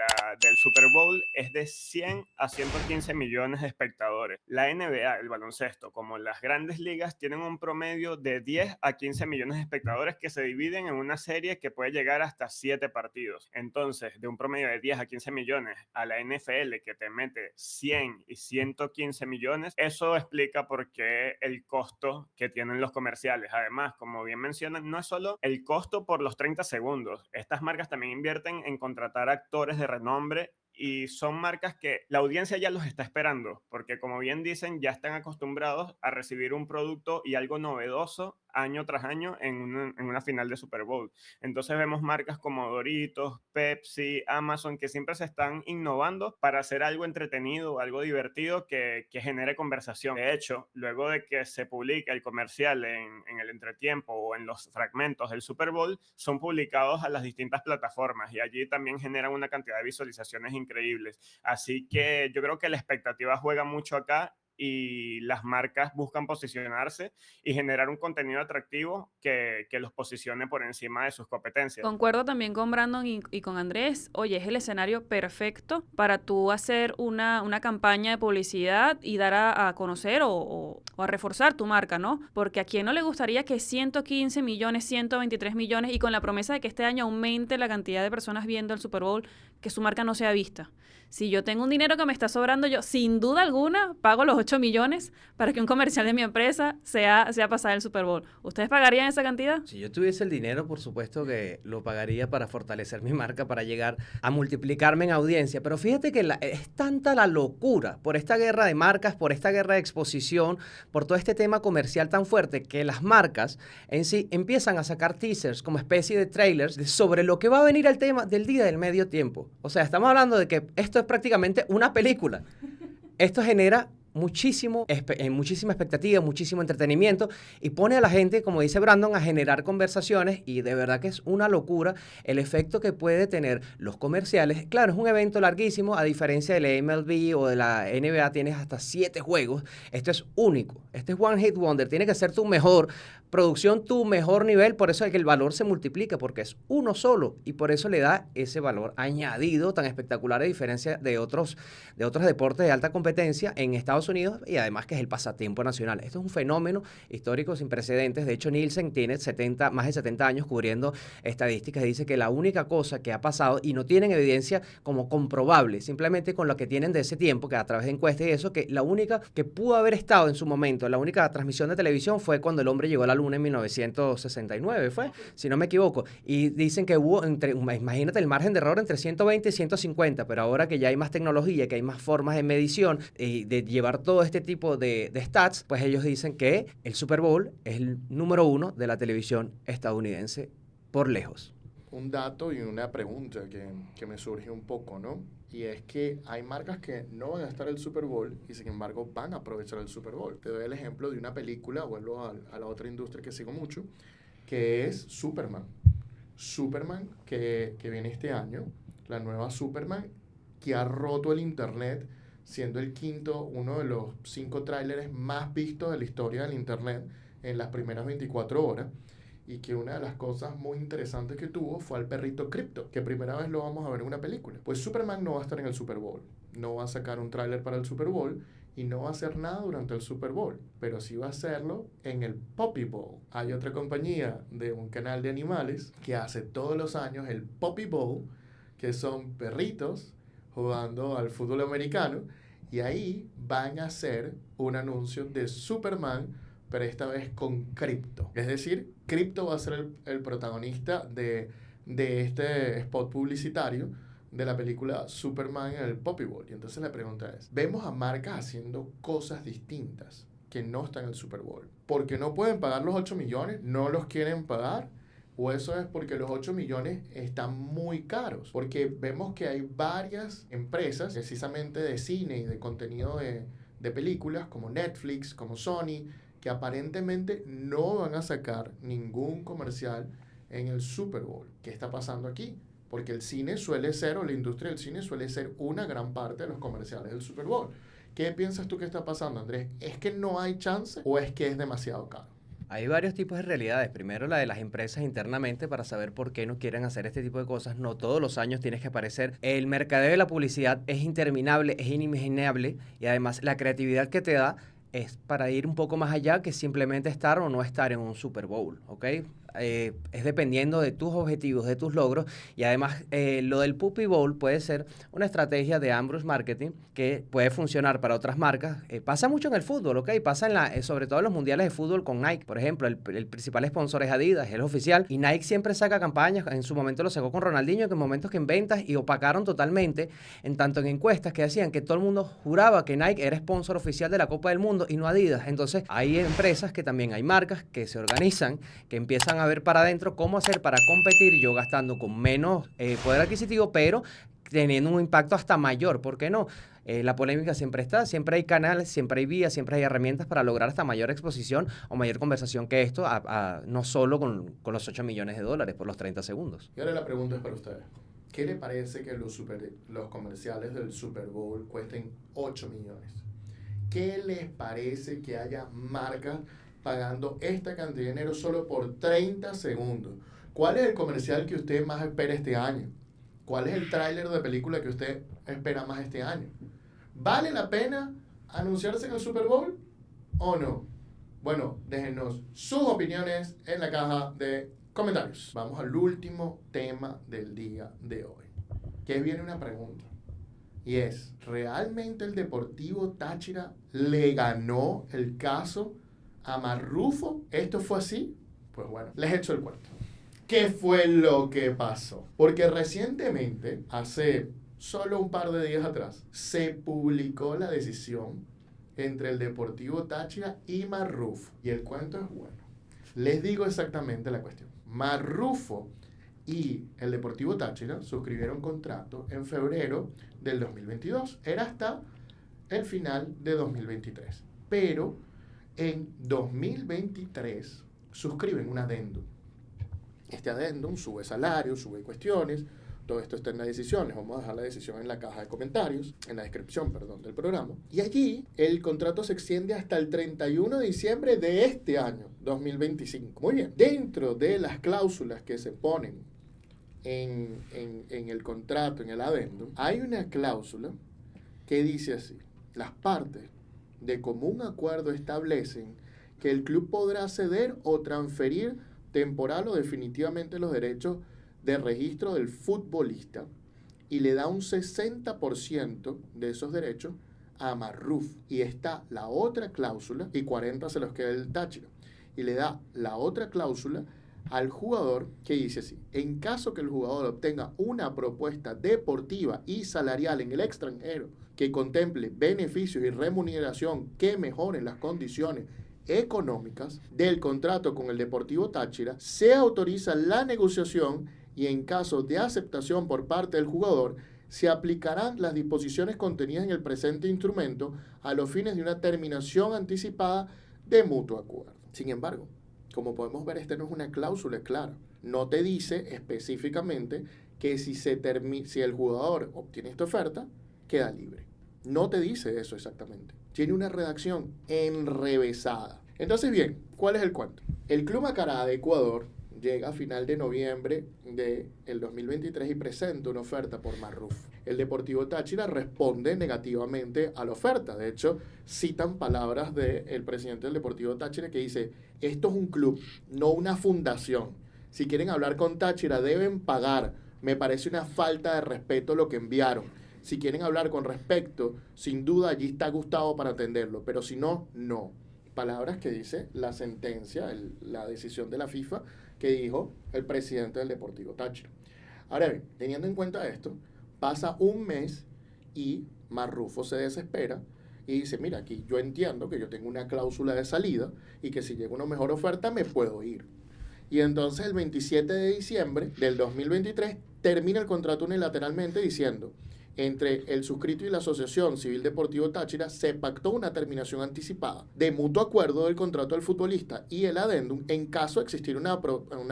Super Bowl es de 100 a 115 millones de espectadores. La NBA, el baloncesto, como las grandes ligas, tienen un promedio de 10 a 15 millones de espectadores que se dividen en una serie que puede llegar hasta 7 partidos. Entonces, de un promedio de 10 a 15 millones a la NFL, que te mete 100 y 115 millones, eso explica por qué el costo que tienen los comerciales. Además, como bien mencionan, no es solo el costo por los 30 segundos. Estas marcas también invierten en contratar actores de renombre, y son marcas que la audiencia ya los está esperando, porque como bien dicen, ya están acostumbrados a recibir un producto y algo novedoso año tras año en una final de Super Bowl. Entonces vemos marcas como Doritos, Pepsi, Amazon, que siempre se están innovando para hacer algo entretenido, algo divertido que genere conversación. De hecho, luego de que se publica el comercial en el entretiempo o en los fragmentos del Super Bowl, son publicados a las distintas plataformas, y allí también generan una cantidad de visualizaciones increíbles. Así que yo creo que la expectativa juega mucho acá, y las marcas buscan posicionarse y generar un contenido atractivo que los posicione por encima de sus competencias. Concuerdo también con Brandon y con Andrés. Oye, es el escenario perfecto para tú hacer una campaña de publicidad y dar a conocer o a reforzar tu marca, ¿no? Porque a quién no le gustaría que 115 millones, 123 millones, y con la promesa de que este año aumente la cantidad de personas viendo el Super Bowl, que su marca no sea vista. Si yo tengo un dinero que me está sobrando, yo sin duda alguna pago los 8 millones para que un comercial de mi empresa sea pasar el Super Bowl. ¿Ustedes pagarían esa cantidad? Si yo tuviese el dinero, por supuesto que lo pagaría para fortalecer mi marca, para llegar a multiplicarme en audiencia. Pero fíjate que es tanta la locura por esta guerra de marcas, por esta guerra de exposición, por todo este tema comercial tan fuerte, que las marcas en sí empiezan a sacar teasers como especie de trailers sobre lo que va a venir el tema del día del medio tiempo. O sea, estamos hablando de que esto es prácticamente una película. Esto genera muchísima expectativa, muchísimo entretenimiento, y pone a la gente, como dice Brandon, a generar conversaciones, y de verdad que es una locura el efecto que puede tener los comerciales. Claro, es un evento larguísimo, a diferencia de la MLB o de la NBA, tienes hasta 7 juegos. Esto es único, este es One Hit Wonder, tiene que ser tu mejor producción, tu mejor nivel, por eso es que el valor se multiplica, porque es uno solo, y por eso le da ese valor añadido tan espectacular, a diferencia de otros deportes de alta competencia en Estados Unidos, y además que es el pasatiempo nacional. Esto es un fenómeno histórico sin precedentes. De hecho, Nielsen tiene más de 70 años cubriendo estadísticas, y dice que la única cosa que ha pasado, y no tienen evidencia como comprobable, simplemente con lo que tienen de ese tiempo, que a través de encuestas y eso, que la única que pudo haber estado en su momento, la única transmisión de televisión fue cuando el hombre llegó a la luna en 1969, fue, si no me equivoco, y dicen que hubo imagínate el margen de error entre 120 y 150, pero ahora que ya hay más tecnología, que hay más formas de medición y de llevar todo este tipo de stats, pues ellos dicen que el Super Bowl es el número 1 de la televisión estadounidense por lejos. Un dato y una pregunta que me surge un poco, ¿no? Y es que hay marcas que no van a estar en el Super Bowl y sin embargo van a aprovechar el Super Bowl. Te doy el ejemplo de una película, vuelvo a la otra industria que sigo mucho, que es Superman. Superman que viene este año, la nueva Superman, que ha roto el internet, siendo el quinto, uno de los 5 tráileres más vistos de la historia del internet en las primeras 24 horas. Y que una de las cosas muy interesantes que tuvo fue al perrito Crypto, que primera vez lo vamos a ver en una película. Pues Superman no va a estar en el Super Bowl, no va a sacar un tráiler para el Super Bowl y no va a hacer nada durante el Super Bowl, pero sí va a hacerlo en el Poppy Bowl. Hay otra compañía de un canal de animales que hace todos los años el Poppy Bowl, que son perritos jugando al fútbol americano, y ahí van a hacer un anuncio de Superman, pero esta vez con Crypto. Es decir, Crypto va a ser el protagonista de este spot publicitario de la película Superman en el Poppy Bowl. Y entonces la pregunta es, vemos a marcas haciendo cosas distintas que no están en el Super Bowl. ¿Por qué no pueden pagar los 8 millones? ¿No los quieren pagar? ¿O eso es porque los 8 millones están muy caros? Porque vemos que hay varias empresas, precisamente de cine y de contenido de películas, como Netflix, como Sony, que aparentemente no van a sacar ningún comercial en el Super Bowl. ¿Qué está pasando aquí? Porque el cine suele ser, o la industria del cine suele ser una gran parte de los comerciales del Super Bowl. ¿Qué piensas tú que está pasando, Andrés? ¿Es que no hay chance o es que es demasiado caro? Hay varios tipos de realidades. Primero, la de las empresas internamente para saber por qué no quieren hacer este tipo de cosas. No todos los años tienes que aparecer. El mercadeo de la publicidad es interminable, es inimaginable y además la creatividad que te da es para ir un poco más allá que simplemente estar o no estar en un Super Bowl, ¿ok? Es dependiendo de tus objetivos, de tus logros y además lo del Puppy Bowl puede ser una estrategia de Ambrose Marketing que puede funcionar para otras marcas. Pasa mucho en el fútbol, ¿ok? Pasa sobre todo en los mundiales de fútbol con Nike. Por ejemplo, el principal sponsor es Adidas, es el oficial y Nike siempre saca campañas. En su momento lo sacó con Ronaldinho, que en momentos que en ventas y opacaron totalmente, en tanto en encuestas que decían que todo el mundo juraba que Nike era sponsor oficial de la Copa del Mundo y no Adidas. Entonces hay empresas que también hay marcas que se organizan, que empiezan a ver para adentro cómo hacer para competir, yo gastando con menos poder adquisitivo, pero teniendo un impacto hasta mayor. ¿Por qué no? La polémica siempre está, siempre hay canales, siempre hay vías, siempre hay herramientas para lograr hasta mayor exposición o mayor conversación que esto, no solo con los 8 millones de dólares por los 30 segundos. Y ahora la pregunta es para ustedes. ¿Qué le parece que los comerciales del Super Bowl cuesten 8 millones? ¿Qué les parece que haya marcas pagando esta cantidad de dinero solo por 30 segundos? ¿Cuál es el comercial que usted más espera este año? ¿Cuál es el tráiler de película que usted espera más este año? ¿Vale la pena anunciarse en el Super Bowl o no? Bueno, déjenos sus opiniones en la caja de comentarios. Vamos al último tema del día de hoy. Que viene una pregunta. Y es, ¿realmente el Deportivo Táchira le ganó el caso a Marrufo? ¿Esto fue así? Pues bueno, les echo el cuento. ¿Qué fue lo que pasó? Porque recientemente, hace solo un par de días atrás, se publicó la decisión entre el Deportivo Táchira y Marrufo. Y el cuento es bueno. Les digo exactamente la cuestión. Marrufo y el Deportivo Táchira suscribieron contrato en febrero del 2022. Era hasta el final de 2023. Pero en 2023 suscriben un adendum. Este adendum sube salario, sube cuestiones. Todo esto está en las decisiones. Vamos a dejar la decisión en la caja de comentarios, en la descripción, del programa. Y allí el contrato se extiende hasta el 31 de diciembre de este año, 2025. Muy bien. Dentro de las cláusulas que se ponen en el contrato, en el adendum, hay una cláusula que dice así: las partes de común acuerdo establecen que el club podrá ceder o transferir temporal o definitivamente los derechos de registro del futbolista y le da un 60% de esos derechos a Marrufo. Y está la otra cláusula, y 40 se los queda el Táchira, y le da la otra cláusula al jugador que dice así: en caso que el jugador obtenga una propuesta deportiva y salarial en el extranjero que contemple beneficios y remuneración que mejoren las condiciones económicas del contrato con el Deportivo Táchira, se autoriza la negociación y en caso de aceptación por parte del jugador, se aplicarán las disposiciones contenidas en el presente instrumento a los fines de una terminación anticipada de mutuo acuerdo. Sin embargo, como podemos ver, no es una cláusula clara. No te dice específicamente que si el jugador obtiene esta oferta, queda libre. No te dice eso exactamente. Tiene una redacción enrevesada. Entonces, bien, ¿cuál es el cuento? El Club Macará de Ecuador llega a final de noviembre del 2023 y presenta una oferta por Marrufo. El Deportivo Táchira responde negativamente a la oferta. De hecho, citan palabras del presidente del Deportivo Táchira que dice: esto es un club, no una fundación. Si quieren hablar con Táchira, deben pagar. Me parece una falta de respeto lo que enviaron. Si quieren hablar con respecto, sin duda allí está Gustavo para atenderlo, pero si no, no. Palabras que dice la sentencia, la decisión de la FIFA que dijo el presidente del Deportivo Táchira. Ahora bien, teniendo en cuenta esto, pasa un mes y Marrufo se desespera y dice: mira, aquí yo entiendo que yo tengo una cláusula de salida y que si llega una mejor oferta me puedo ir. Y entonces el 27 de diciembre del 2023 termina el contrato unilateralmente diciendo: entre el suscrito y la Asociación Civil Deportivo Táchira se pactó una terminación anticipada de mutuo acuerdo del contrato del futbolista y el adendum en caso de existir una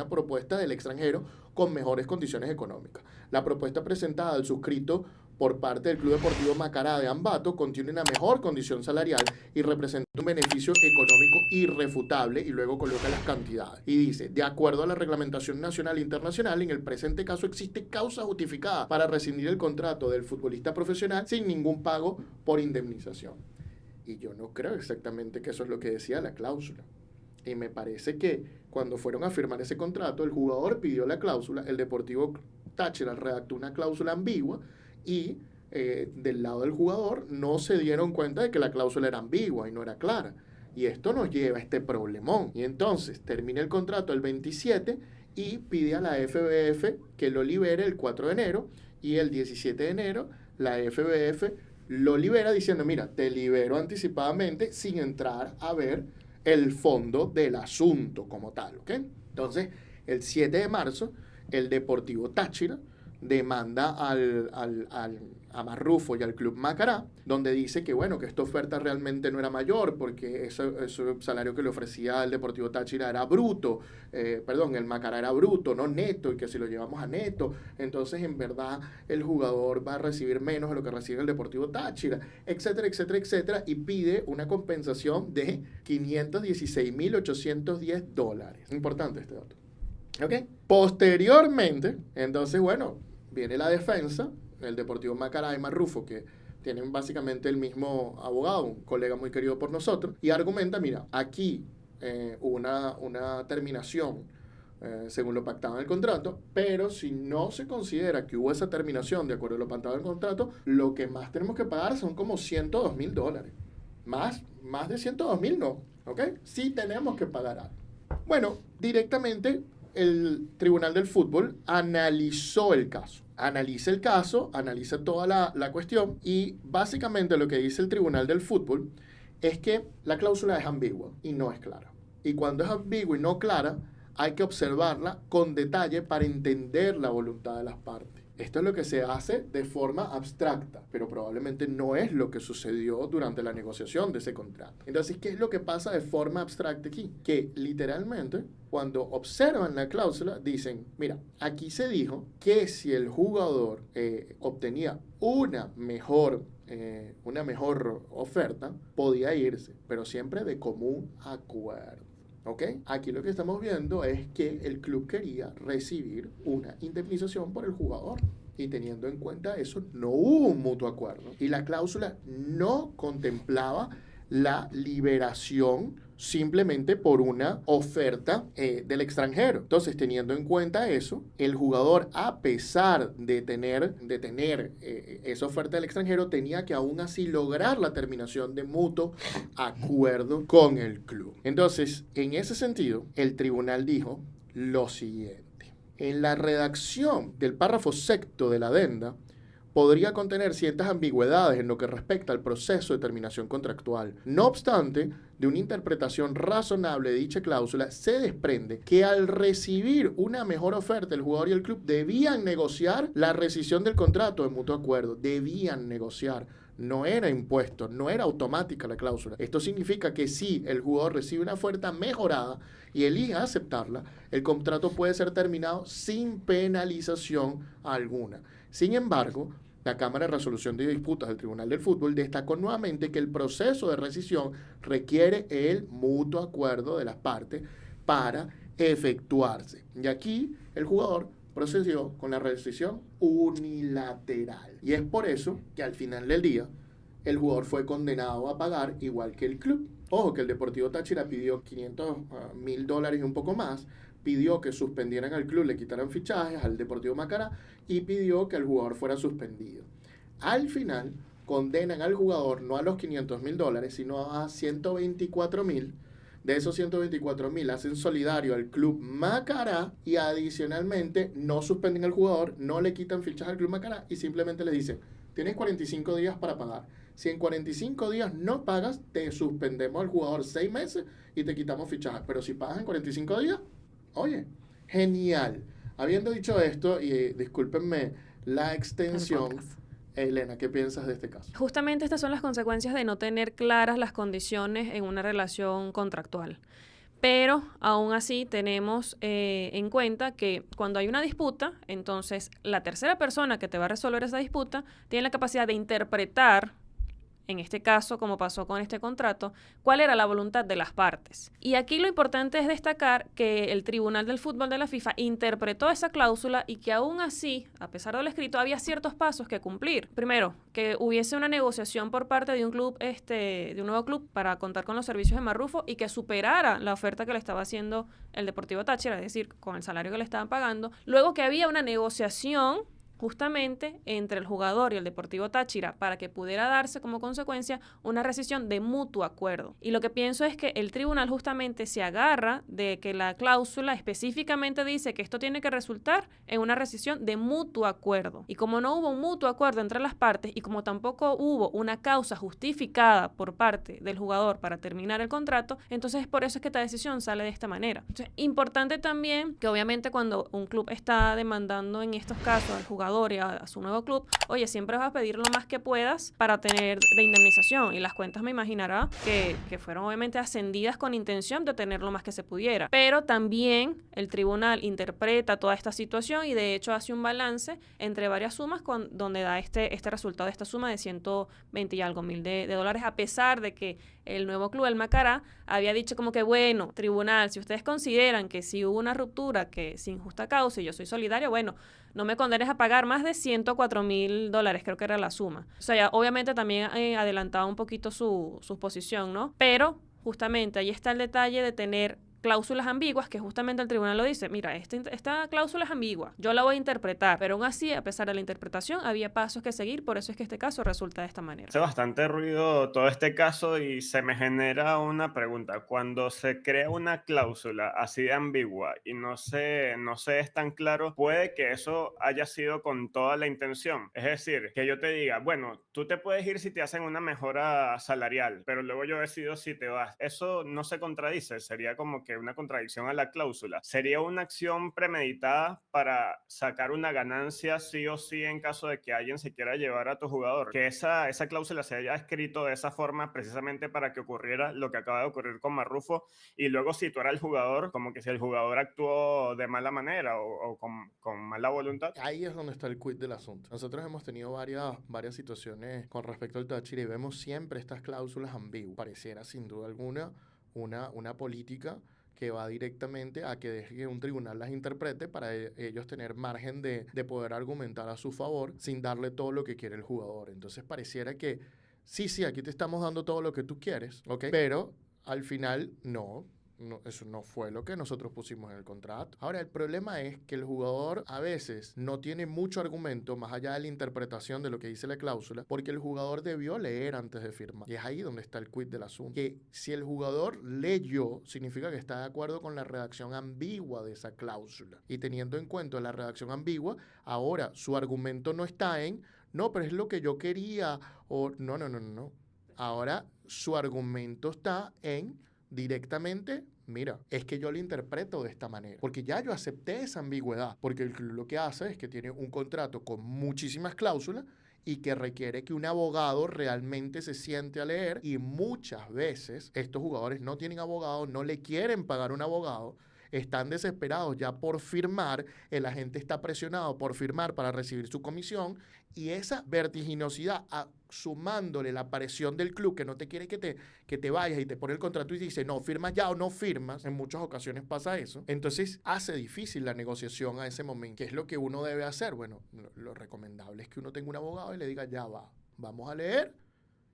propuesta del extranjero con mejores condiciones económicas. La propuesta presentada al suscrito por parte del Club Deportivo Macará de Ambato contiene una mejor condición salarial y representa un beneficio económico irrefutable, y luego coloca las cantidades. Y dice: de acuerdo a la reglamentación nacional e internacional, en el presente caso existe causa justificada para rescindir el contrato del futbolista profesional sin ningún pago por indemnización. Y yo no creo exactamente que eso es lo que decía la cláusula. Y me parece que cuando fueron a firmar ese contrato, el jugador pidió la cláusula, el Deportivo Táchira redactó una cláusula ambigua y del lado del jugador no se dieron cuenta de que la cláusula era ambigua y no era clara. Y esto nos lleva a este problemón. Y entonces termina el contrato el 27 y pide a la FBF que lo libere el 4 de enero y el 17 de enero la FBF lo libera diciendo: mira, te libero anticipadamente, sin entrar a ver el fondo del asunto como tal, ¿ok? Entonces, el 7 de marzo, el Deportivo Táchira demanda a Marrufo y al Club Macará, donde dice que bueno, que esta oferta realmente no era mayor porque ese salario que le ofrecía el Deportivo Táchira era bruto, el Macará era bruto, no neto, y que si lo llevamos a neto, entonces en verdad el jugador va a recibir menos de lo que recibe el Deportivo Táchira, etcétera, etcétera, etcétera, y pide una compensación de $516,810. Importante este dato. ¿Ok? Posteriormente, entonces, bueno, viene la defensa, el Deportivo Macará y Marrufo, que tienen básicamente el mismo abogado, un colega muy querido por nosotros, y argumenta: mira, aquí hubo una terminación según lo pactado en el contrato, pero si no se considera que hubo esa terminación de acuerdo a lo pactado en el contrato, lo que más tenemos que pagar son como $102,000. Más de 102,000 no, ¿ok? Sí tenemos que pagar algo. Bueno, directamente el Tribunal del Fútbol analiza toda la cuestión, y básicamente lo que dice el Tribunal del Fútbol es que la cláusula es ambigua y no es clara. Y cuando es ambigua y no clara, hay que observarla con detalle para entender la voluntad de las partes. Esto es lo que se hace de forma abstracta, pero probablemente no es lo que sucedió durante la negociación de ese contrato. Entonces, ¿qué es lo que pasa de forma abstracta aquí? Que literalmente, cuando observan la cláusula, dicen: mira, aquí se dijo que si el jugador obtenía una mejor oferta, podía irse, pero siempre de común acuerdo. ¿Ok? Aquí lo que estamos viendo es que el club quería recibir una indemnización por el jugador. Y teniendo en cuenta eso, no hubo un mutuo acuerdo. Y la cláusula no contemplaba la liberación simplemente por una oferta del extranjero. Entonces, teniendo en cuenta eso, el jugador, a pesar de tener esa oferta del extranjero, tenía que aún así lograr la terminación de mutuo acuerdo con el club. Entonces, en ese sentido, el tribunal dijo lo siguiente: en la redacción del párrafo sexto de la adenda podría contener ciertas ambigüedades en lo que respecta al proceso de terminación contractual. No obstante, de una interpretación razonable de dicha cláusula, se desprende que al recibir una mejor oferta, el jugador y el club debían negociar la rescisión del contrato de mutuo acuerdo. Debían negociar. No era impuesto, no era automática la cláusula. Esto significa que si el jugador recibe una oferta mejorada y elige aceptarla, el contrato puede ser terminado sin penalización alguna. Sin embargo, la Cámara de Resolución de Disputas del Tribunal del Fútbol destacó nuevamente que el proceso de rescisión requiere el mutuo acuerdo de las partes para efectuarse. Y aquí el jugador procedió con la rescisión unilateral. Y es por eso que al final del día el jugador fue condenado a pagar igual que el club. Ojo que el Deportivo Táchira pidió $500,000 y un poco más, pidió que suspendieran al club, le quitaran fichajes al Deportivo Macará y pidió que el jugador fuera suspendido. Al final condenan al jugador no a los $500,000, sino a 124,000. De esos 124,000 hacen solidario al Club Macará y adicionalmente no suspenden al jugador, no le quitan fichas al Club Macará y simplemente le dicen, tienes 45 días para pagar. Si en 45 días no pagas, te suspendemos al jugador 6 meses y te quitamos fichajes. Pero si pagas en 45 días, oye, genial. Habiendo dicho esto, y discúlpenme la extensión, Elena, ¿qué piensas de este caso? Justamente estas son las consecuencias de no tener claras las condiciones en una relación contractual. Pero aún así tenemos en cuenta que cuando hay una disputa, entonces la tercera persona que te va a resolver esa disputa tiene la capacidad de interpretar, en este caso, como pasó con este contrato, cuál era la voluntad de las partes. Y aquí lo importante es destacar que el Tribunal del Fútbol de la FIFA interpretó esa cláusula y que aún así, a pesar del escrito, había ciertos pasos que cumplir. Primero, que hubiese una negociación por parte de un club, de un nuevo club para contar con los servicios de Marrufo y que superara la oferta que le estaba haciendo el Deportivo Táchira, es decir, con el salario que le estaban pagando. Luego que había una negociación justamente entre el jugador y el Deportivo Táchira para que pudiera darse como consecuencia una rescisión de mutuo acuerdo. Y lo que pienso es que el tribunal justamente se agarra de que la cláusula específicamente dice que esto tiene que resultar en una rescisión de mutuo acuerdo. Y como no hubo un mutuo acuerdo entre las partes y como tampoco hubo una causa justificada por parte del jugador para terminar el contrato, entonces por eso es que esta decisión sale de esta manera. Entonces, importante también que obviamente cuando un club está demandando en estos casos al jugador y a su nuevo club, oye, siempre vas a pedir lo más que puedas para tener de indemnización, y las cuentas me imaginará que fueron obviamente ascendidas con intención de tener lo más que se pudiera, pero también el tribunal interpreta toda esta situación y de hecho hace un balance entre varias sumas donde da este resultado de esta suma de 120 y algo mil de dólares, a pesar de que el nuevo club, el Macará, había dicho como que, bueno, tribunal, si ustedes consideran que si hubo una ruptura que sin justa causa y yo soy solidario, bueno, no me condenes a pagar más de $104,000, creo que era la suma. O sea, ya, obviamente también adelantaba un poquito su posición, ¿no? Pero justamente ahí está el detalle de tener cláusulas ambiguas, que justamente el tribunal lo dice, mira, esta cláusula es ambigua, yo la voy a interpretar, pero aún así, a pesar de la interpretación, había pasos que seguir, por eso es que este caso resulta de esta manera. Hace bastante ruido todo este caso y se me genera una pregunta. Cuando se crea una cláusula así de ambigua y no se es tan claro, puede que eso haya sido con toda la intención. Es decir, que yo te diga, bueno, tú te puedes ir si te hacen una mejora salarial, pero luego yo decido si te vas. Eso no se contradice, sería como que una contradicción a la cláusula. ¿Sería una acción premeditada para sacar una ganancia sí o sí en caso de que alguien se quiera llevar a tu jugador? Que esa cláusula se haya escrito de esa forma precisamente para que ocurriera lo que acaba de ocurrir con Marrufo y luego situar al jugador como que si el jugador actuó de mala manera o con mala voluntad. Ahí es donde está el quid del asunto. Nosotros hemos tenido varias situaciones con respecto al Táchira y vemos siempre estas cláusulas ambiguas. Pareciera sin duda alguna una política que va directamente a que deje que un tribunal las interprete para ellos tener margen de poder argumentar a su favor sin darle todo lo que quiere el jugador. Entonces pareciera que sí, aquí te estamos dando todo lo que tú quieres, ¿ok? Pero al final no, eso no fue lo que nosotros pusimos en el contrato. Ahora, el problema es que el jugador a veces no tiene mucho argumento más allá de la interpretación de lo que dice la cláusula, porque el jugador debió leer antes de firmar. Y es ahí donde está el quid del asunto. Que si el jugador leyó, significa que está de acuerdo con la redacción ambigua de esa cláusula. Y teniendo en cuenta la redacción ambigua, ahora su argumento no está en, no, pero es lo que yo quería, o no. Ahora su argumento está en directamente, mira, es que yo lo interpreto de esta manera, porque ya yo acepté esa ambigüedad, porque el club lo que hace es que tiene un contrato con muchísimas cláusulas y que requiere que un abogado realmente se siente a leer, y muchas veces estos jugadores no tienen abogado, no le quieren pagar un abogado, están desesperados ya por firmar, el agente está presionado por firmar para recibir su comisión, y esa vertiginosidad, sumándole la presión del club que no te quiere que te vayas y te pone el contrato y dice, no, firmas ya o no firmas, en muchas ocasiones pasa eso, entonces hace difícil la negociación a ese momento. ¿Qué es lo que uno debe hacer? Bueno, lo recomendable es que uno tenga un abogado y le diga, ya va, vamos a leer,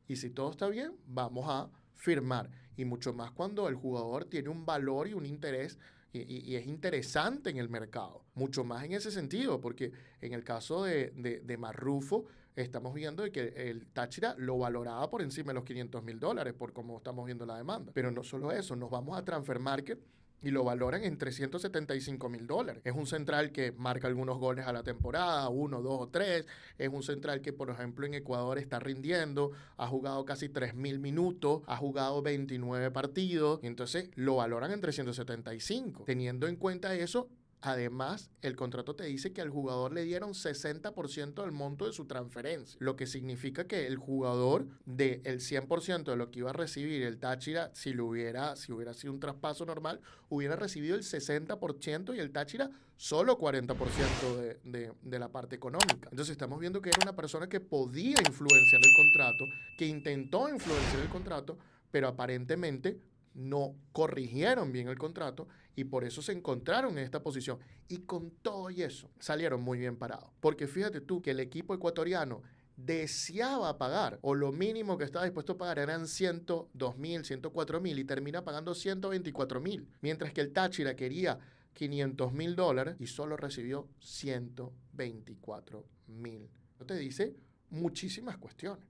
y si todo está bien, vamos a firmar. Y mucho más cuando el jugador tiene un valor y un interés y es interesante en el mercado. Mucho más en ese sentido, porque en el caso de Marrufo, estamos viendo de que el Táchira lo valoraba por encima de los $500,000 por cómo estamos viendo la demanda. Pero no solo eso, nos vamos a Transfer Market y lo valoran en $375,000. Es un central que marca algunos goles a la temporada, 1, 2 o 3. Es un central que, por ejemplo, en Ecuador está rindiendo, ha jugado casi 3,000 minutos, ha jugado 29 partidos, y entonces lo valoran en 375. Teniendo en cuenta eso, además, el contrato te dice que al jugador le dieron 60% del monto de su transferencia, lo que significa que el jugador del 100% de lo que iba a recibir el Táchira, si hubiera sido un traspaso normal, hubiera recibido el 60% y el Táchira solo 40% de la parte económica. Entonces estamos viendo que era una persona que podía influenciar el contrato, que intentó influenciar el contrato, pero aparentemente no corrigieron bien el contrato y por eso se encontraron en esta posición. Y con todo y eso salieron muy bien parados. Porque fíjate tú que el equipo ecuatoriano deseaba pagar, o lo mínimo que estaba dispuesto a pagar eran 102,000, 104,000 y termina pagando 124,000. Mientras que el Táchira quería $500,000 y solo recibió 124,000. Eso te dice muchísimas cuestiones.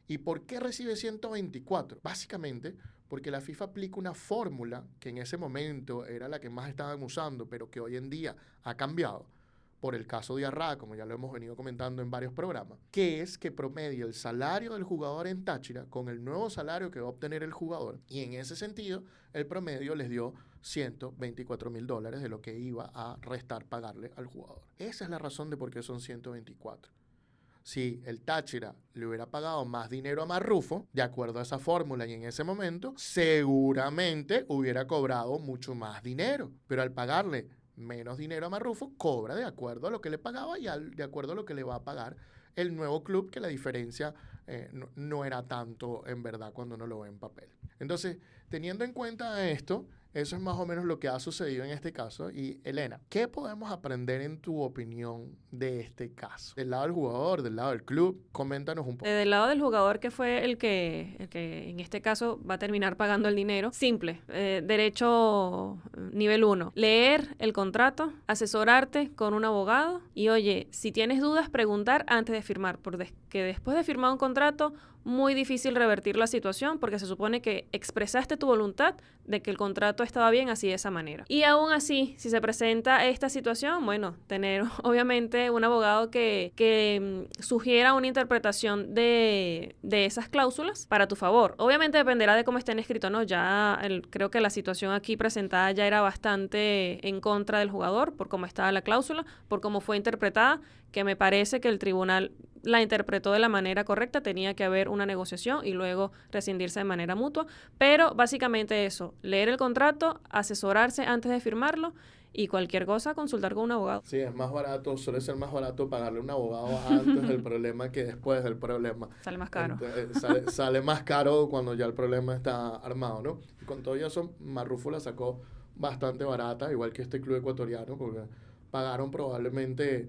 ¿Y por qué recibe 124? Básicamente porque la FIFA aplica una fórmula que en ese momento era la que más estaban usando, pero que hoy en día ha cambiado por el caso de Arra, como ya lo hemos venido comentando en varios programas, que es que promedia el salario del jugador en Táchira con el nuevo salario que va a obtener el jugador, y en ese sentido el promedio les dio $124,000 de lo que iba a restar pagarle al jugador. Esa es la razón de por qué son 124. Si el Táchira le hubiera pagado más dinero a Marrufo, de acuerdo a esa fórmula y en ese momento, seguramente hubiera cobrado mucho más dinero. Pero al pagarle menos dinero a Marrufo, cobra de acuerdo a lo que le pagaba y de acuerdo a lo que le va a pagar el nuevo club, que la diferencia no era tanto en verdad cuando uno lo ve en papel. Entonces, teniendo en cuenta esto, eso es más o menos lo que ha sucedido en este caso. Y Elena, ¿qué podemos aprender en tu opinión de este caso? Del lado del jugador, del lado del club, coméntanos un poco. Del lado del jugador, que fue el que en este caso va a terminar pagando el dinero, simple, derecho nivel 1, leer el contrato, asesorarte con un abogado y, oye, si tienes dudas, preguntar antes de firmar, porque después de firmar un contrato, muy difícil revertir la situación, porque se supone que expresaste tu voluntad de que el contrato estaba bien así, de esa manera. Y aún así, si se presenta esta situación, bueno, tener obviamente un abogado que sugiera una interpretación de esas cláusulas para tu favor. Obviamente dependerá de cómo estén escritos, ¿no? Ya creo que la situación aquí presentada ya era bastante en contra del jugador por cómo estaba la cláusula, por cómo fue interpretada, que me parece que el tribunal la interpretó de la manera correcta. Tenía que haber una negociación y luego rescindirse de manera mutua, pero básicamente eso, leer el contrato, asesorarse antes de firmarlo y cualquier cosa, consultar con un abogado. Sí, es más barato, suele ser más barato pagarle a un abogado antes del problema que después del problema. Sale más caro. Sale más caro cuando ya el problema está armado, ¿no? Y con todo eso, Marrufo la sacó bastante barata, igual que este club ecuatoriano, porque pagaron probablemente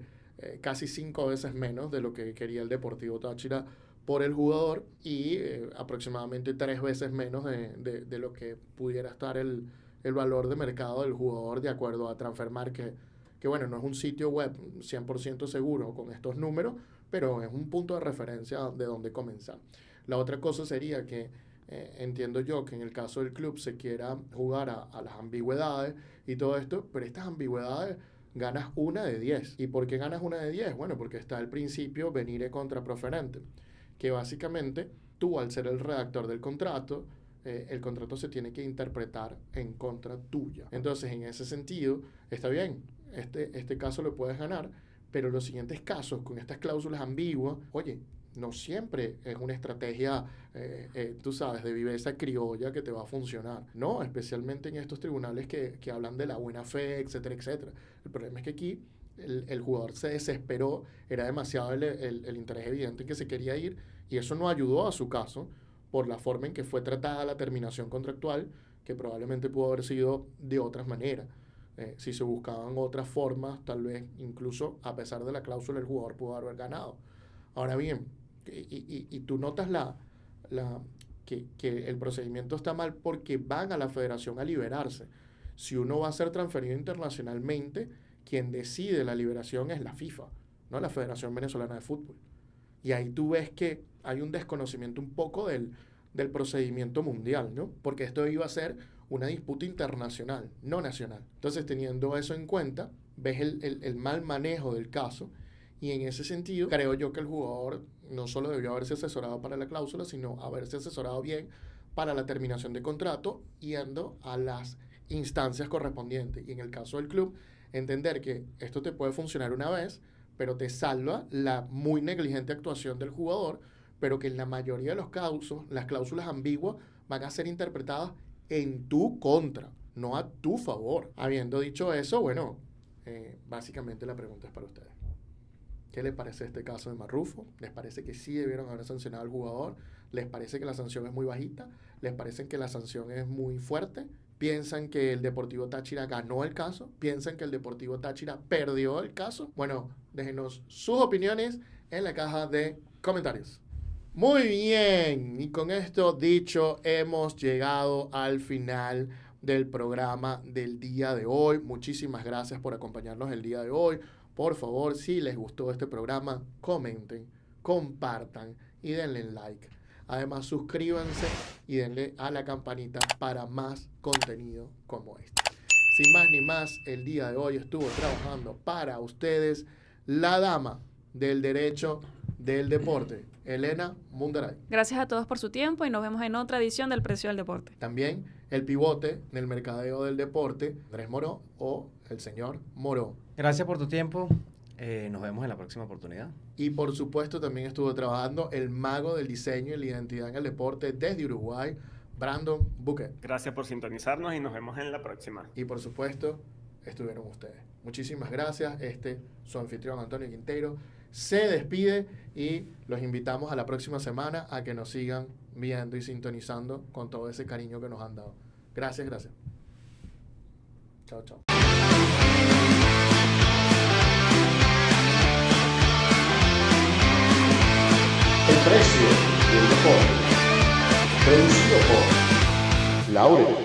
casi 5 veces menos de lo que quería el Deportivo Táchira por el jugador y aproximadamente 3 veces menos de lo que pudiera estar el valor de mercado del jugador de acuerdo a Transfermarkt, que bueno, no es un sitio web 100% seguro con estos números, pero es un punto de referencia de donde comenzar. La otra cosa sería que entiendo yo que en el caso del club se quiera jugar a las ambigüedades y todo esto, pero estas ambigüedades ganas una de 10. ¿Y por qué ganas una de 10? Bueno, porque está el principio venire contra proferente, que básicamente tú al ser el redactor del contrato, el contrato se tiene que interpretar en contra tuya. Entonces, en ese sentido, está bien, este caso lo puedes ganar, pero los siguientes casos con estas cláusulas ambiguas, oye, no siempre es una estrategia, tú sabes, de viveza criolla que te va a funcionar. No, especialmente en estos tribunales que hablan de la buena fe, etcétera, etcétera. El problema es que aquí el jugador se desesperó, era demasiado el interés evidente en que se quería ir, y eso no ayudó a su caso por la forma en que fue tratada la terminación contractual, que probablemente pudo haber sido de otras maneras. Si se buscaban otras formas, tal vez incluso a pesar de la cláusula el jugador pudo haber ganado. Ahora bien, y tú notas que el procedimiento está mal porque van a la federación a liberarse. Si uno va a ser transferido internacionalmente, quien decide la liberación es la FIFA, no la Federación Venezolana de Fútbol. Y ahí tú ves que hay un desconocimiento un poco del procedimiento mundial, ¿no? Porque esto iba a ser una disputa internacional, no nacional. Entonces, teniendo eso en cuenta, ves el mal manejo del caso, y en ese sentido, creo yo que el jugador no solo debió haberse asesorado para la cláusula, sino haberse asesorado bien para la terminación de contrato, yendo a las instancias correspondientes. Y en el caso del club, entender que esto te puede funcionar una vez, pero te salva la muy negligente actuación del jugador, pero que en la mayoría de los casos, las cláusulas ambiguas van a ser interpretadas en tu contra, no a tu favor. Habiendo dicho eso, bueno, básicamente la pregunta es para ustedes. ¿Qué les parece este caso de Marrufo? ¿Les parece que sí debieron haber sancionado al jugador? ¿Les parece que la sanción es muy bajita? ¿Les parece que la sanción es muy fuerte? ¿Piensan que el Deportivo Táchira ganó el caso? ¿Piensan que el Deportivo Táchira perdió el caso? Bueno, déjenos sus opiniones en la caja de comentarios. Muy bien, y con esto dicho, hemos llegado al final del programa del día de hoy. Muchísimas gracias por acompañarnos el día de hoy. Por favor, si les gustó este programa, comenten, compartan y denle like. Además, suscríbanse y denle a la campanita para más contenido como este. Sin más ni más, el día de hoy estuvo trabajando para ustedes la dama del derecho del deporte, Elena Mundaray. Gracias a todos por su tiempo y nos vemos en otra edición del Precio del Deporte. También el pivote del mercadeo del deporte, Andrés Moró, o el señor Moró. Gracias por tu tiempo. Nos vemos en la próxima oportunidad. Y por supuesto también estuvo trabajando el mago del diseño y la identidad en el deporte desde Uruguay, Brandon Buquet. Gracias por sintonizarnos y nos vemos en la próxima. Y por supuesto, estuvieron ustedes. Muchísimas gracias. Su anfitrión Antonio Quintero se despide y los invitamos a la próxima semana a que nos sigan viendo y sintonizando con todo ese cariño que nos han dado. Gracias, gracias. Chao, chao. El precio del deporte. Producido por Laurel